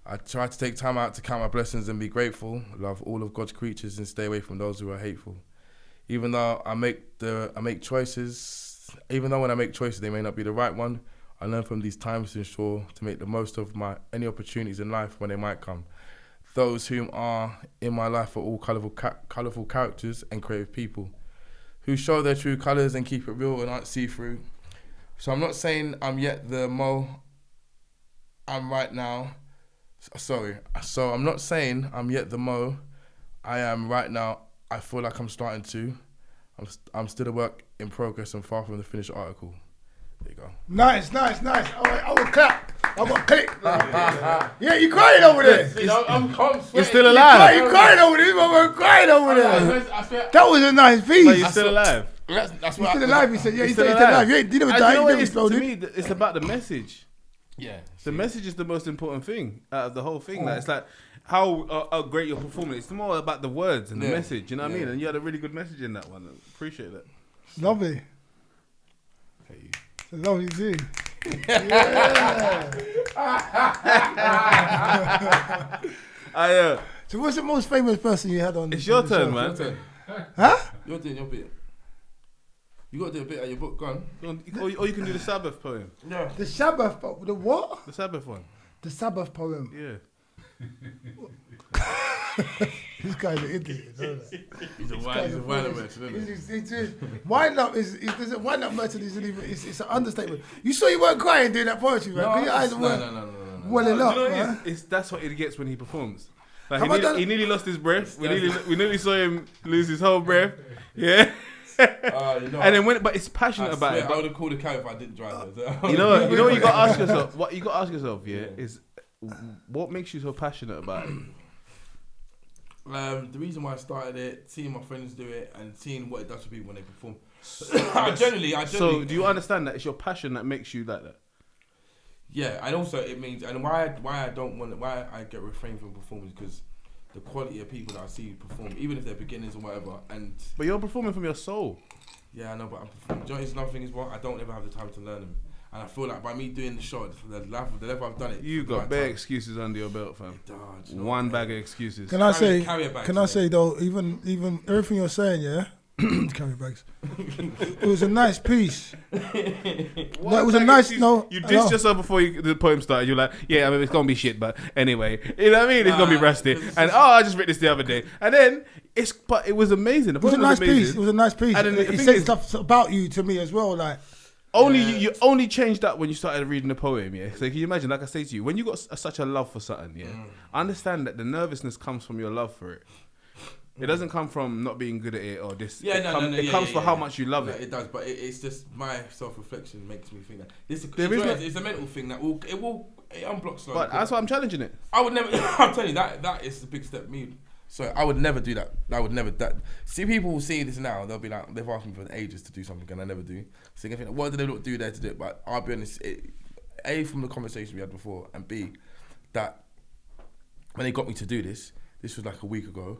I try to take time out to count my blessings and be grateful, love all of God's creatures and stay away from those who are hateful. Even though when I make choices, they may not be the right one, I learn from these times to ensure to make the most of any opportunities in life when they might come. Those whom are in my life are all colourful characters and creative people who show their true colours and keep it real and aren't see-through. So I'm not saying I'm yet the Mo I'm right now. So I'm not saying I'm yet the Mo I am right now. I feel like I'm starting to. I'm still a work in progress and far from the finished article. There you go. Nice. I will clap. I will click. Yeah, you crying over there. You're still alive. You crying over there. I'm crying over there. That was a nice piece. But you're still alive. He's still alive. He said, yeah, he's still alive. You never died. You never exploded. To me, it's about the message. Yeah. The message is the most important thing out of the whole thing. Like, it's like how great you're performing. It's more about the words and the message. You know what I mean? And you had a really good message in that one. I appreciate that. Lovely. Okay. It's a lovely too. Yeah. So what's the most famous person you had on? It's your turn, man. Huh? You're doing your bit. You got to do a bit of your book, go on. Or you can do the Sabbath poem. Yeah. The Sabbath, the what? The Sabbath one. The Sabbath poem. Yeah. This guy's an idiot. He's a wild merchant, isn't Wind up wind up merchant isn't even. It's an understatement. You saw you weren't crying doing that poetry, man. No, Your eyes weren't welling up, man. That's what it gets when he performs. Like he nearly lost his breath. We nearly saw him lose his whole breath. Yeah. And then but it's passionate about it. I would have called a cab if I didn't drive it. You know what you got to ask yourself. What you got to ask yourself, is what makes you so passionate about it? The reason why I started it, seeing my friends do it, and seeing what it does for people when they perform. I generally. So do you understand that it's your passion that makes you like that? Yeah, and also it means, and why I get refrained from performing because the quality of people that I see perform, even if they're beginners or whatever, but you're performing from your soul. Yeah, I know, but I'm performing. Do you know, it's another thing is what I don't ever have the time to learn them, and I feel like by me doing the show, the level I've done it, you got bare excuses under your belt, fam. One bag of excuses. Can I say though, even everything you're saying, yeah. Carry bags. It was a nice piece. It was a nice. You dissed yourself before the poem started. You're like, yeah, I mean, it's gonna be shit, but anyway, you know what I mean? It's gonna be rusty. And I just read this the other day, and then it was amazing. It was a nice piece. It was a nice piece. And it said stuff about you to me as well, like. You only changed that when you started reading the poem, yeah. So can you imagine? Like I say to you, when you got such a love for something, yeah, I understand that the nervousness comes from your love for it. It doesn't come from not being good at it or this. Yeah, it comes from how much you love it. It does, but it's just my self-reflection makes me think that it's a mental thing that it unblocks slowly. But that's why I'm challenging it. I would never. I'm telling you that is the big step. So I would never do that. I would never. See, people will see this now. They'll be like, they've asked me for ages to do something, and I never do. So I think, what do they not do there to do it? But I'll be honest. A, from the conversation we had before, and B, that when they got me to do this was like a week ago.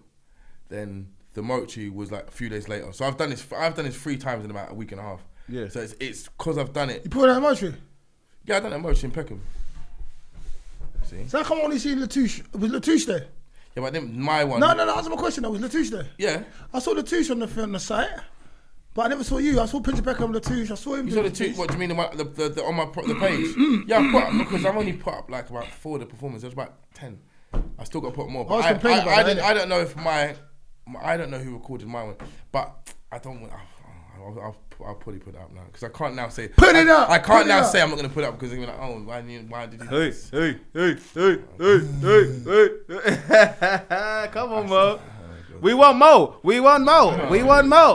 Then the Moetry was like a few days later. So I've done this 3 times in about a week and a half. Yeah. So it's because I've done it. You put it on Moetry? Yeah, I done it at Moetry in Peckham. See? So how come I only see Latouche? Was Latouche there? Yeah, but then my one. No. Answer my question. Was Latouche there? Yeah. I saw Latouche on the site, but I never saw you. I saw Prince of Peckham, Latouche. I saw him. You saw Latouche? What do you mean on the page? Yeah, I put up because I've only put up like about 4 of the performances. There's about 10. I still got to put more. But I don't know if I don't know who recorded my one, but I don't want. I'll probably put it up now because I can't now say. Put it up. I can't now say I'm not going to put it up because they're like, oh, why did you? Hey. Come on, Mo. We want Mo.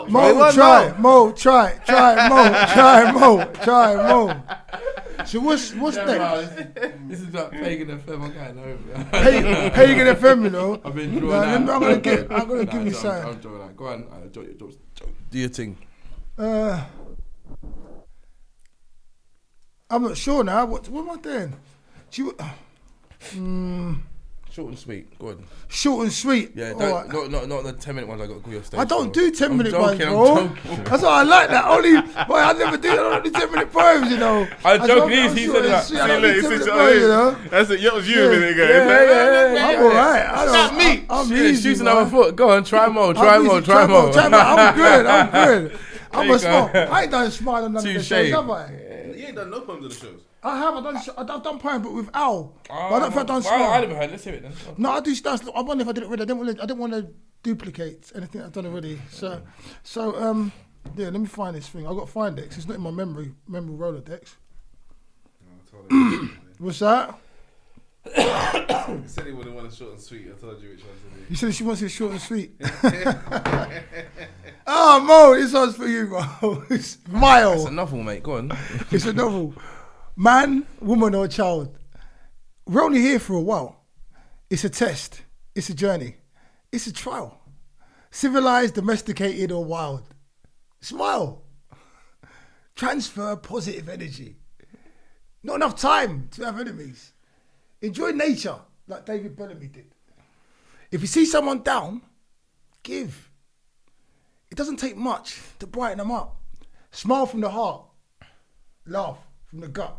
Mo, try. Mo. So what's next? This is like Pagan FM. I'm going over. Pagan FM, you know. I've been drawing I'm gonna give you something. I'm drawing that. Go on. Do your thing. I'm not sure now. What am I doing? Short and sweet. Go on. Short and sweet. Yeah, Right. not the 10-minute ones I got to call your stage. I don't bro. do 10-minute ones, I'm bro. joking. That's why I like that. Boy, I never do that. I don't do 10-minute poems, you know. I'm joking. He said that. Sweet. I don't do 10-minute poems, you know. That's it. That was you a minute ago. Yeah. I'm alright. Not me. I'm Shit, easy, shooting man. another foot. Go on, try more. I'm good. I'm a smile. I ain't done smile on none of the shows, have I? You ain't done no poems of the shows. I have. I've done poem, but with Al. But I don't think I've done smile. I never heard. Let's hear it then. No, I do stuff. I wonder if I did it already. I didn't want to duplicate anything I've done already. So, yeah. Let me find this thing. I got Findex. It's not in my memory Rolodex. What's that? He said he wouldn't want a short and sweet. I told you which one to do. You said she wants it short and sweet. Oh, Mo, this one's for you, Mo. It's Mile. It's a novel, mate. Go on. It's a novel. Man, woman, or child. We're only here for a while. It's a test. It's a journey. It's a trial. Civilized, domesticated, or wild. Smile. Transfer positive energy. Not enough time to have enemies. Enjoy nature like David Bellamy did. If you see someone down, give. It doesn't take much to brighten them up. Smile from the heart. Laugh from the gut.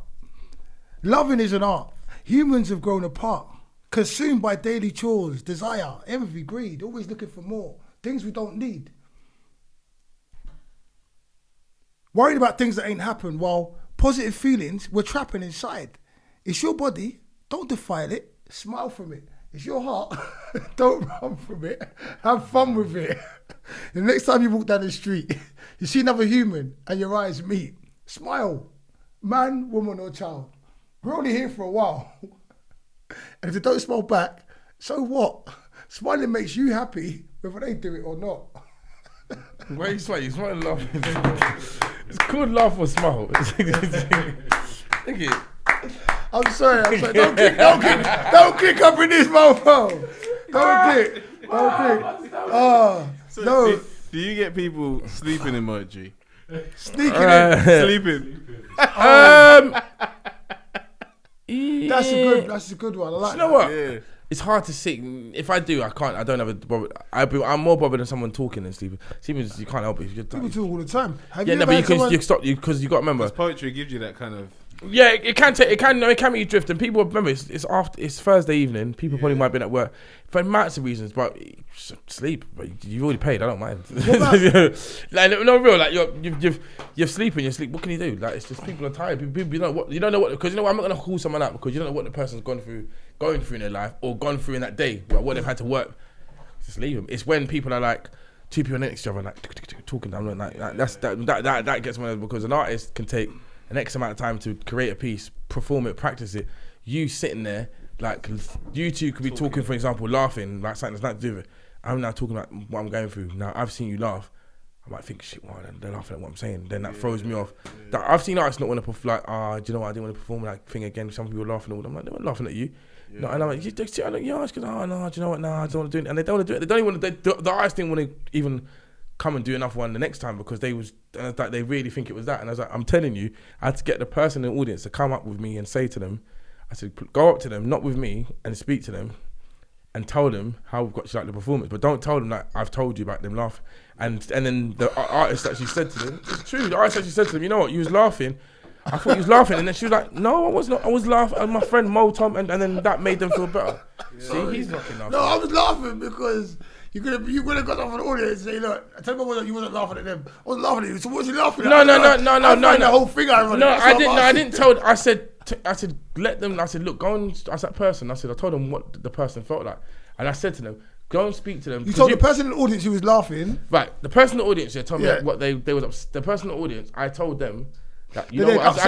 Loving is an art. Humans have grown apart. Consumed by daily chores, desire, envy, greed, always looking for more. Things we don't need. Worried about things that ain't happened, while positive feelings we're trapping inside. It's your body, don't defile it, smile from it. It's your heart, don't run from it, have fun with it. The next time you walk down the street, you see another human and your eyes meet, smile. Man, woman or child. We're only here for a while. And if they don't smile back, so what? Smiling makes you happy, whether they do it or not. Why are you smiling? You smiling laughing. It's called laugh or smile. Thank you. I'm sorry. Don't click up in this mofo. Don't click. Oh, So no. Do you get people sleeping in Moetry? Sneaking in. Sleeping. That's a good one. I like You know what? Yeah. It's hard to sit. If I do, I can't. I don't have a bother. I'm more bothered than someone talking than sleeping. Sleeping, you can't help it. You're People talk all the time. Have yeah, you no, ever but had someone... you stop you because you got to remember. Because poetry gives you that kind of. Yeah, it can make you drift, and people remember it's Thursday evening. People probably might be at work for amounts of reasons, but sleep. But you've already paid. I don't mind. Like no real. Like you're sleeping. You sleep. What can you do? Like it's just people are tired. People you don't know what because you know what, I'm not gonna call someone out because you don't know what the person's going through in their life or gone through in that day. Like what they've had to work. Just leave them. It's when people are like two people next to each other like talking. I'm like that gets me because an artist can take an X amount of time to create a piece, perform it, practice it. You sitting there, like you two could be talking, for example, laughing, like something that's nothing to do with it. I'm now talking about what I'm going through. Now I've seen you laugh. I might think, shit, wow, they're laughing at what I'm saying. Then that throws me off. That I've seen artists not want to perform, like, do you know what? I didn't want to perform that thing again. Some people are laughing at all. I'm like, they weren't laughing at you. Yeah. No, and I'm like, do you know what? No, I don't want to do it. And they don't want to do it. They don't even want to. The artists didn't want to even come and do another one the next time because they really think it was that. And I was like, I'm telling you, I had to get the person in the audience to come up with me and say to them, I said, go up to them, not with me, and speak to them and tell them how we've got to like the performance, but don't tell them that I've told you about them laughing. And then the artist actually said to them, it's true, the artist actually said to them, you know what, you was laughing. I thought you was laughing, and then she was like, no, I was not. I was laughing at my friend Mo Tom, and then that made them feel better. Yeah. See, he's laughing now. No, I was laughing because you could have got off an audience and say, look, tell me you wasn't laughing at them. I wasn't laughing at you. So what was you laughing at? No. The whole thing ironic. No, I didn't tell. I said, let them. I said, look, go and ask that person. I said, I told them what the person felt like, and I said to them, go and speak to them. You told the person in the audience who was laughing. Right, the person in the audience, told me what they was. The person in the audience, I told them. That, you know what? I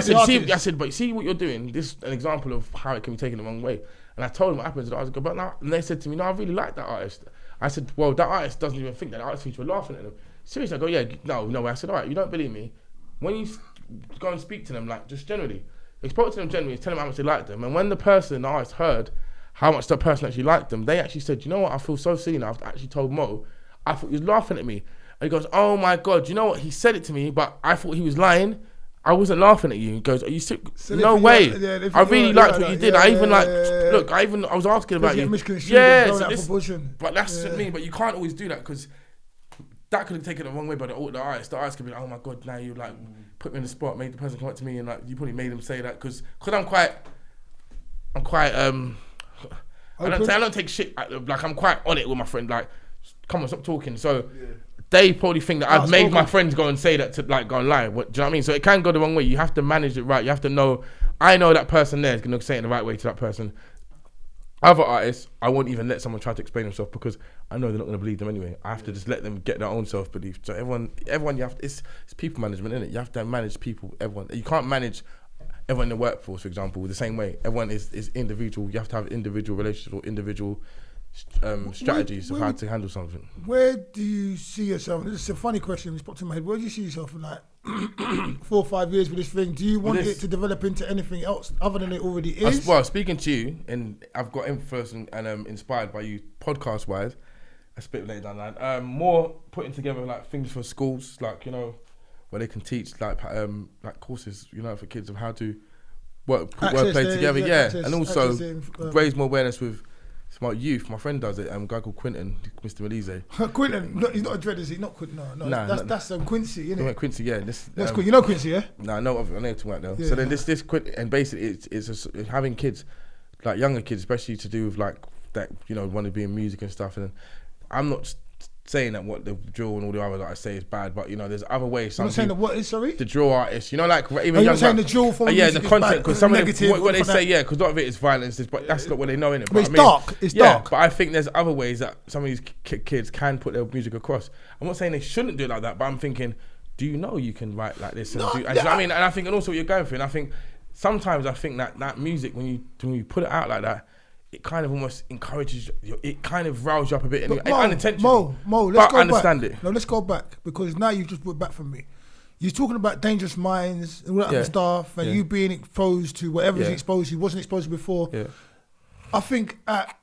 said, but see what you're doing. This is an example of how it can be taken the wrong way. And I told them what happens. I was like, but now, and they said to me, no, I really like that artist. I said, well, that artist doesn't even think that. The artist thinks you're laughing at them. Seriously, I go, yeah, no. I said, all right, you don't believe me. When you go and speak to them, like just generally, He spoke to them genuinely, telling them how much they liked them. And when the artist heard how much that person actually liked them, they actually said, you know what, I feel so seen. I've actually told Mo, I thought he was laughing at me. And he goes, oh my God, you know what, he said it to me, but I thought he was lying. I wasn't laughing at you. He goes, are you sick? So no way. I really liked what you did. I was asking about you. Yeah, but that's me. But you can't always do that because that could have taken it the wrong way by the artist. The artist could be like, oh my God, now you like put me in the spot, made the person come up to me, and like you probably made them say that because I'm quite I don't take shit. Like I'm quite on it with my friend. Like, come on, stop talking. So they probably think that I've made my friends go and say that to like go and lie. Do you know what I mean? So it can go the wrong way. You have to manage it right. You have to know. I know that person there is going to say it in the right way to that person. Other artists, I won't even let someone try to explain themselves because I know they're not going to believe them anyway. I have to just let them get their own self belief. So everyone, you have to, it's people management, isn't it? You have to manage people. Everyone, you can't manage everyone in the workforce, for example, the same way. Everyone is individual. You have to have individual relationships or individual strategies of how to handle something. Where do you see yourself? This is a funny question. It's popped in my head. Where do you see yourself in like 4 or 5 years with this thing? Do you want it to develop into anything else other than it already is? Well, speaking to you, and I've got influenced and inspired by you podcast wise. A bit later down the line. More putting together like things for schools, like where they can teach like courses, for kids of how to wordplay together, and also raise more awareness with smart youth. My friend does it. A guy called Quinton, Mr. Melise. Quinton, he's not a dread, is he? Not Quinton. No. That's Quincy, isn't it? Quincy, yeah. That's cool. You know Quincy, yeah? No, I know talking about though. Yeah, so then this Quinton, and basically it's having kids, like younger kids, especially to do with like that, want to be in music and stuff. And I'm not saying that what the drill and all the other that I say is bad, but there's other ways. You're not saying that what is, sorry? The drill artists, like even you're not saying the drill form of music the content, because some of them, what they say, because a lot of it is violence, but that's not what they know in it. But it's dark. It's dark. But I think there's other ways that some of these kids can put their music across. I'm not saying they shouldn't do it like that, but I'm thinking, do you know you can write like this? And do you know what I mean? And I think, and also what you're going through, and I think sometimes that music, when you put it out like that, it kind of almost encourages you, it kind of riles you up a bit unintentionally. Mo, let's go back. No, let's go back, because now you've just brought back from me. You're talking about dangerous minds and all that other stuff, and you being exposed to whatever is exposed you wasn't exposed to before. Yeah. I think at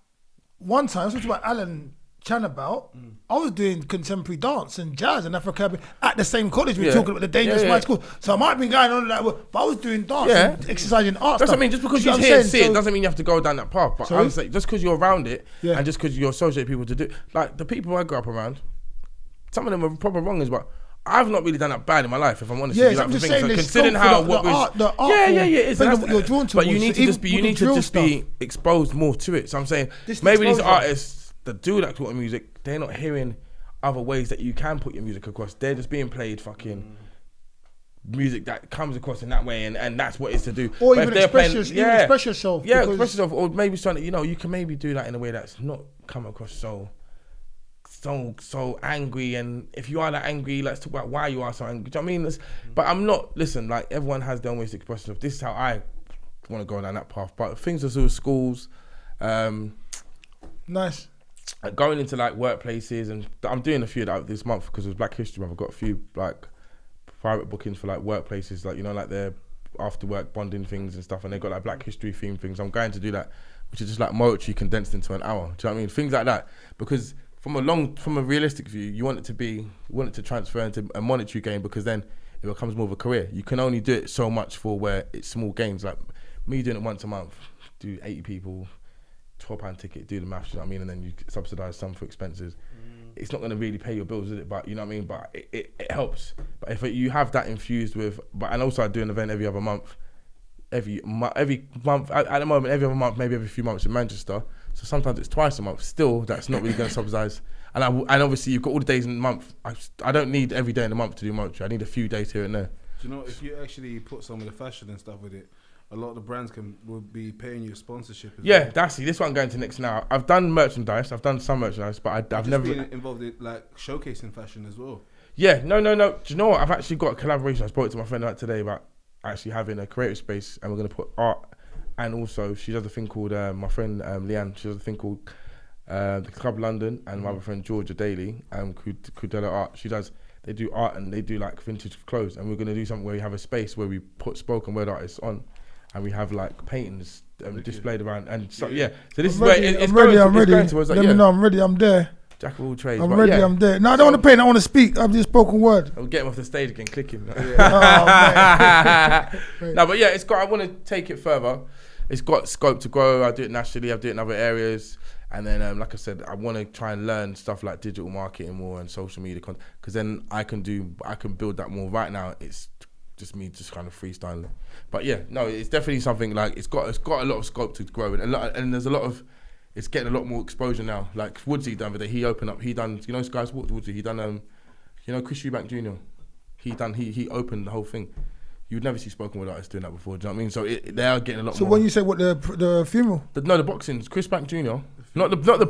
one time, I was talking about Alan Chanabout, I was doing contemporary dance and jazz and Afro-Caribbean at the same college. We were talking about the dangerous minds school. So I might have been going on like, but I was doing dance and exercising art That's stuff. what I mean, just because you're here and see it doesn't mean you have to go down that path. But I'm saying, just because you're around it and just because you associate people to do, like the people I grew up around, some of them are proper wrongers, but I've not really done that bad in my life, if I'm honest with you. I'm just saying, so considering how the art you're drawn towards. But you need to just be exposed more to it. So I'm saying, maybe these artists that do that sort of music, they're not hearing other ways that you can put your music across. They're just being played fucking music that comes across in that way, and that's what it's to do. Or even express yourself. Yeah, express yourself, or maybe something, you can maybe do that in a way that's not come across so angry. And if you are that angry, let's talk about why you are so angry. Do you know what I mean? But I'm not, listen, like everyone has their own ways to express themselves. This is how I want to go down that path. But things to do with schools, nice. Going into like workplaces, and I'm doing a few of that this month because it was Black History Month. I've got a few like private bookings for like workplaces, like like their after work bonding things and stuff, and they got like Black History themed things. I'm going to do that, which is just like Moetry condensed into an hour. Do you know what I mean? Things like that, because from a realistic view, you want it to transfer into a monetary gain, because then it becomes more of a career. You can only do it so much for where it's small gains. Like me doing it once a month, do 80 people. £12 ticket, do the maths, you know what I mean, and then you subsidise some for expenses. It's not going to really pay your bills, is it? But you know what I mean. But it helps. But if you have that infused with, and also I do an event every other month, every month at the moment, every other month, maybe every few months in Manchester. So sometimes it's twice a month. Still, that's not really going to subsidise. And obviously you've got all the days in the month. I don't need every day in the month to do Moetry. I need a few days here and there. Do you know, if you actually put some of the fashion and stuff with it, a lot of the brands will be paying you a sponsorship as well. That's it. This one I'm going to next now. I've done merchandise. I've done some merchandise, but I've never been involved in like showcasing fashion as well. Yeah, no. Do you know what? I've actually got a collaboration. I spoke to my friend about today about actually having a creative space, and we're going to put art, and also she does a thing called my friend Leanne. She does a thing called the Club London, and my other friend Georgia Daly, Crudella Art. They do art and they do like vintage clothes, and we're going to do something where we have a space where we put spoken word artists on. and we have like paintings displayed around, and so so this I'm is ready, where it's I'm ready, going. I'm ready. Going towards, like, Let me know, I'm ready, I'm there. Jack of all trades. I'm ready, I'm there. No, I don't want to paint, I want to speak. I'm just spoken word. I'll get him off the stage again, clicking. Oh, man. No, but yeah, it's got. I want to take it further. It's got scope to grow. I do it nationally. I do it in other areas, and then, like I said, I want to try and learn stuff like digital marketing more and social media content, because then I can build that more. Right now, it's just me just kind of freestyling. But yeah, no, it's definitely something like it's got a lot of scope to grow, and there's a lot of. It's getting a lot more exposure now. Like Woodsy done with it. He done, you know, Sky's walked Woodsy. He done, you know, Chris Eubank Jr. He opened the whole thing. You would never see spoken word artists doing that before. Do you know what I mean? So they are getting a lot more. So when you say what the funeral? The boxing, Chris Bank Jr. Not the brother.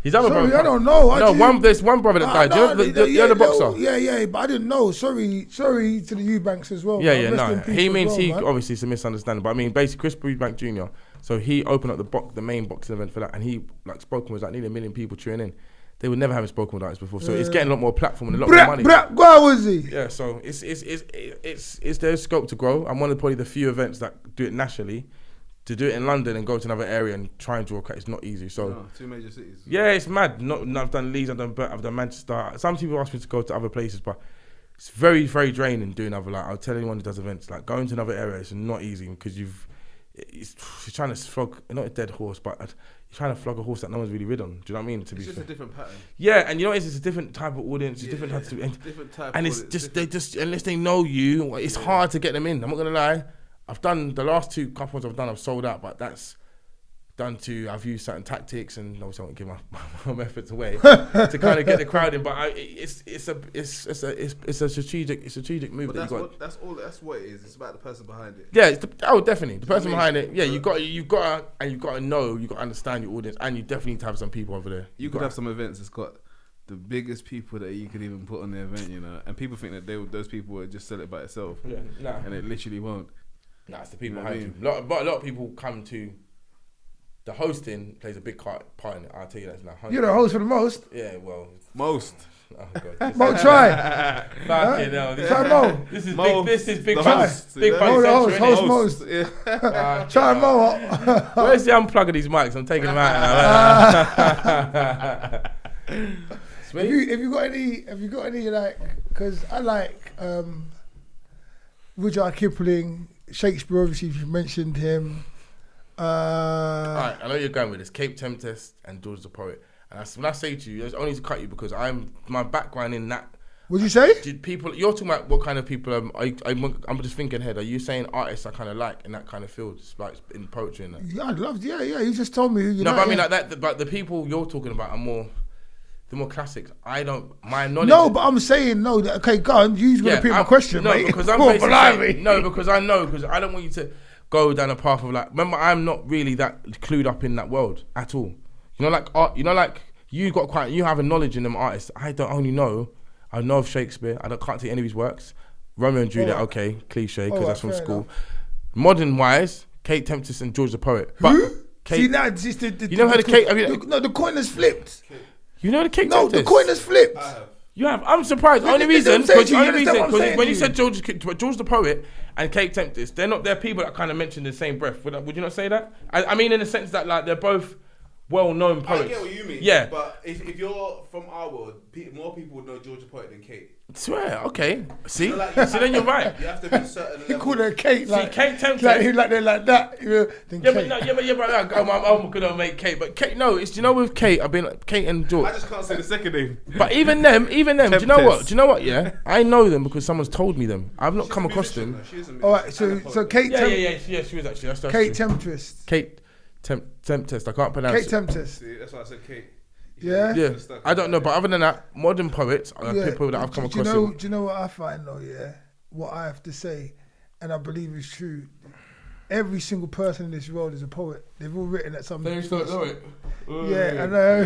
His other brother. I don't know. There's one brother that died. Do you know the boxer? Yeah, but I didn't know. Sorry to the Eubanks as well. No. He means obviously it's a misunderstanding, but I mean basically Chris Eubank Jr. So he opened up the main boxing event for that, and he like spoken was like nearly 1 million people tuning in. They would never have spoken with artists before, so it's getting a lot more platform and a lot more money. Where was he? Yeah, so it's there's scope to grow. I'm one of probably the few events that do it nationally. To do it in London and go to another area and try and draw a crowd, it's not easy. So 2 major cities. Yeah, it's mad. I've done Leeds, I've done Manchester. Some people ask me to go to other places, but it's very, very draining doing other. Like I'll tell anyone who does events, like going to another area is not easy because you're trying to flog not a dead horse, but you're trying to flog a horse that no one's really ridden. Do you know what I mean? It's just a different pattern. Yeah, and you know it's a different type of audience, it's different type, and it's just they just unless they know you, it's hard to get them in. I'm not gonna lie. I've done the last 2 couples I've sold out, but that's done to I've used certain tactics, and obviously I won't give my efforts away to kind of get the crowd in. But it's a strategic move. But that's what it is. It's about the person behind it. Yeah, definitely the person behind it. Yeah, you've got to know, you got to understand your audience, and you definitely need to have some people over there. You could have some events that's got the biggest people that you could even put on the event, you know, and people think that those people would just sell it by itself. Yeah, and it literally won't. Nah, it's the people behind you. But a lot of people come to the hosting plays a big part in it. I'll tell you that now. You're the host for the most. Yeah, well, most. Oh God. Mo, try. Fucking hell. Try Mo. This is big. This is big. Big host most. Try Mo. Where's the unplug of these mics? I'm taking them out now. Have you got any like? Because I like Rudyard Kipling. Shakespeare, obviously, you mentioned him. Alright, I know you're going with this. Cape Tempest and George the Poet. And when I say to you, it's only to cut you because my background in that. What'd you say? You're talking about what kind of people? I'm just thinking ahead. Are you saying artists I kind of like in that kind of field, like in poetry and that? Yeah, I'd love. Yeah. You just told me who you. No, but I mean like that. But the people you're talking about are the more classics. My knowledge. No, but I'm saying no. Okay, go on. You're gonna repeat my question, no, mate. Because I'm basically saying, because I don't want you to go down a path of like. Remember, I'm not really that clued up in that world at all. You know, like art. You know, like you have a knowledge in them artists. I don't only know. I know of Shakespeare. can't see any of his works. Romeo and Juliet, okay, cliche because that's from school. Enough. Modern wise, Kate Tempest and George the Poet. But who? See now, you know how the Kate? No, the coin has flipped. You know the Kate Tempest? No, the coin has flipped. You have. I'm surprised. Only reason because when you said George the Poet and Kate Tempest, they're people that kind of mentioned in the same breath. Would you not say that? I mean, in the sense that like they're both well-known poets. I get what you mean. Yeah. But if you're from our world, more people would know George the Poet than Kate. I swear. Okay. See. So then you're right. You have to be certain. You call her Kate. Like Kate Tempest. Like they're like that. I'm gonna make Kate, but Kate. No, it's with Kate. I've been like, Kate and George. I just can't say the second name. But even them. Do you know what? Do you know what? Yeah, I know them because someone's told me them. I've not come across them. All right. So Kate. Yeah. She was actually. That's Kate Tempest. Kate Tempest. I can't pronounce Kate it. Tempest. See, that's why I said Kate. Yeah. I don't know, but other than that, modern poets are people that I've come across. Do you know what I find though? Yeah, what I have to say, and I believe is true. Every single person in this world is a poet. They've all written at some. They still know it. Yeah, I know.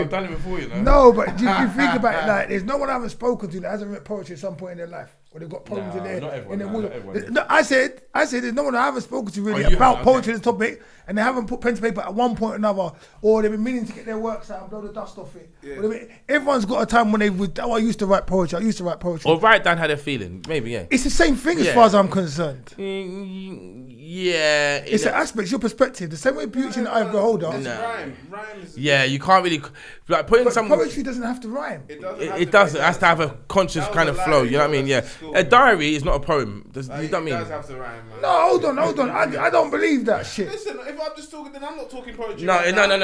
I've done it before, you know. No, but if you think about it, like, there's no one I haven't spoken to that hasn't written poetry at some point in their life. or they've got poems in there. not everyone, not everyone. No, I said, there's no one I haven't spoken to really Oh, you about have, poetry this topic, and they haven't put pen to paper at one point or another, or they've been meaning to get their works out and blow the dust off it. Yeah. Everyone's got a time when they would, I used to write poetry. Or write down how they're feeling. Maybe, yeah. It's the same thing as far as I'm concerned. Yeah. It's an aspect, it's your perspective. The same way beauty's in the eye of the beholder. Rhyme is You can't really like putting But something. poetry doesn't have to rhyme. It doesn't. It has to have a conscious kind of flow. You know what I mean? Yeah. A diary is not a poem. You know what I mean? It does have to rhyme, man. No, hold on. I don't believe that shit. Listen, if I'm just talking, then I'm not talking poetry. No, right no. No, I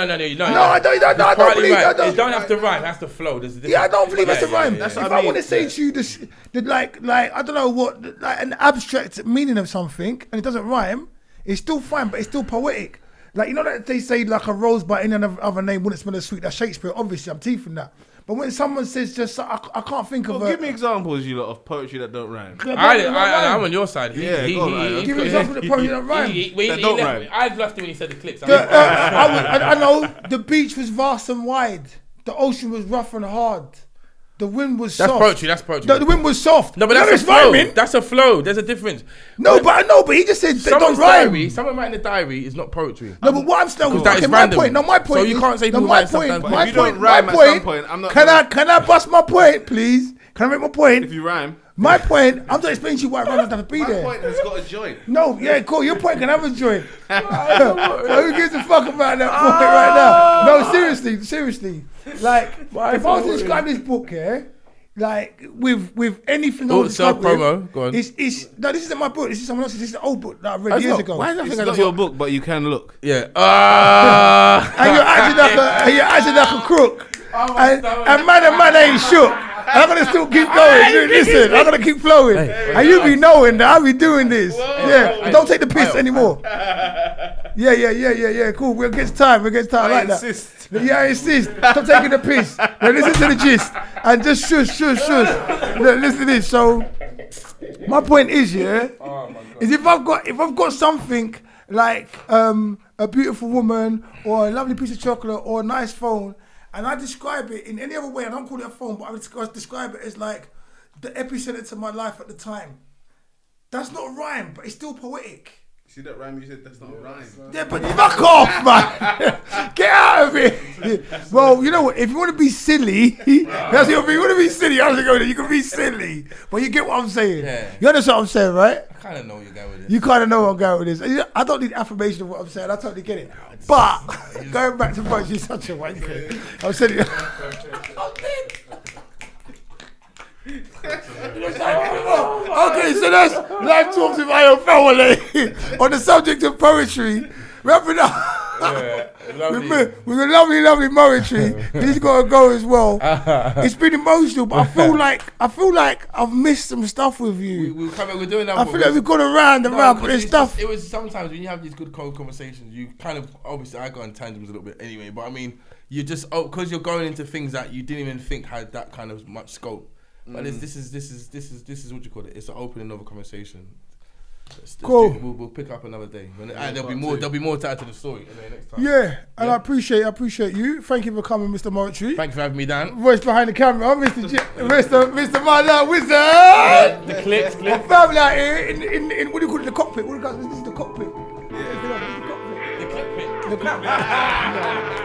don't You're believe right. that. It don't have to rhyme. It has to flow. Yeah, I don't believe that's a rhyme. That's If what I I mean. want to say to you this, like I don't know what, like an abstract meaning of something, and it doesn't rhyme, it's still fine, but it's still poetic. Like, you know that they say like a rose by any other name wouldn't smell as sweet. That's Shakespeare. Obviously, I'm teething that. But when someone says just, I can't think of. Give me examples, you lot, of poetry that don't rhyme. I'm on your side. Give me examples of poetry that don't rhyme. That don't rhyme. I'd loved it when he said the clicks. I know the beach was vast and wide. The ocean was rough and hard. The wind was soft. That's poetry. The wind was soft. No, but that's a flow. That's a flow. There's a difference. No, but I know. But he just said they don't rhyme. Someone writing a diary is not poetry. No, but what I'm saying, that is okay, my random. point. No, my point. So you can't say people write stuff down. If you don't rhyme at some point, I'm not. Can I bust my point, please? Can I make my point? If you rhyme. My point, I'm just explaining to you why rhyme doesn't have to be there. My point has got a joint. No, yeah, cool. Your point can have a joint. Who gives a fuck about that point right now? No, seriously. Like, if I was to describe this book, like with anything I was self-promo, go on. No, this isn't my book. This is someone else's. This is an old book that I read years ago. Why is that It's not your book, but you can look. Yeah. And you're acting like a crook. And man ain't shook. I'm gonna still keep going. Listen, I'm gonna keep flowing. And you be knowing that I be doing this. Yeah. Don't take the piss anymore. Yeah. Cool. We'll get time. I like that. Insist. Yeah, I insist. Stop taking the piss. Now listen to the gist and just shush. Look, listen to this. So, my point is, is if I've got something like a beautiful woman or a lovely piece of chocolate or a nice phone, and I describe it in any other way, I don't call it a phone, but I describe it as like the epicenter to my life at the time. That's not a rhyme, but it's still poetic. See that rhyme you said? That's not a rhyme. Yeah, but fuck off, man. Get out of it. Well, you know what? If you want to be silly, that's what, if you want to be silly, how's it going? You can be silly. But you get what I'm saying. Yeah. You understand what I'm saying, right? I kind of know where you're going with this. You kind of know where I'm going with this. I don't need affirmation of what I'm saying. I totally get it. But going back to punch, you're such a wanker. I'm saying okay, so that's live talks with Fawole on the subject of poetry. Wrapping up with a lovely Moetry. He's got to go as well. It's been emotional, but I feel like I've missed some stuff with you. We're doing that. I feel like we've gone around, but there's stuff. It was sometimes when you have these good conversations, you kind of obviously I got in tantrums a little bit anyway, but I mean you just because you're going into things that you didn't even think had that kind of much scope. But this is what you call it. It's an open and over conversation. Cool. We'll pick up another day. And there'll be more tied to the story next time. Yeah, and I appreciate you. Thank you for coming, Mr. Moetry. Thank you for having me, Dan. Voice behind the camera, Mr. My Wizard. The clicks. Family out here in what do you call it? The cockpit. This is the cockpit. Yeah. The cockpit.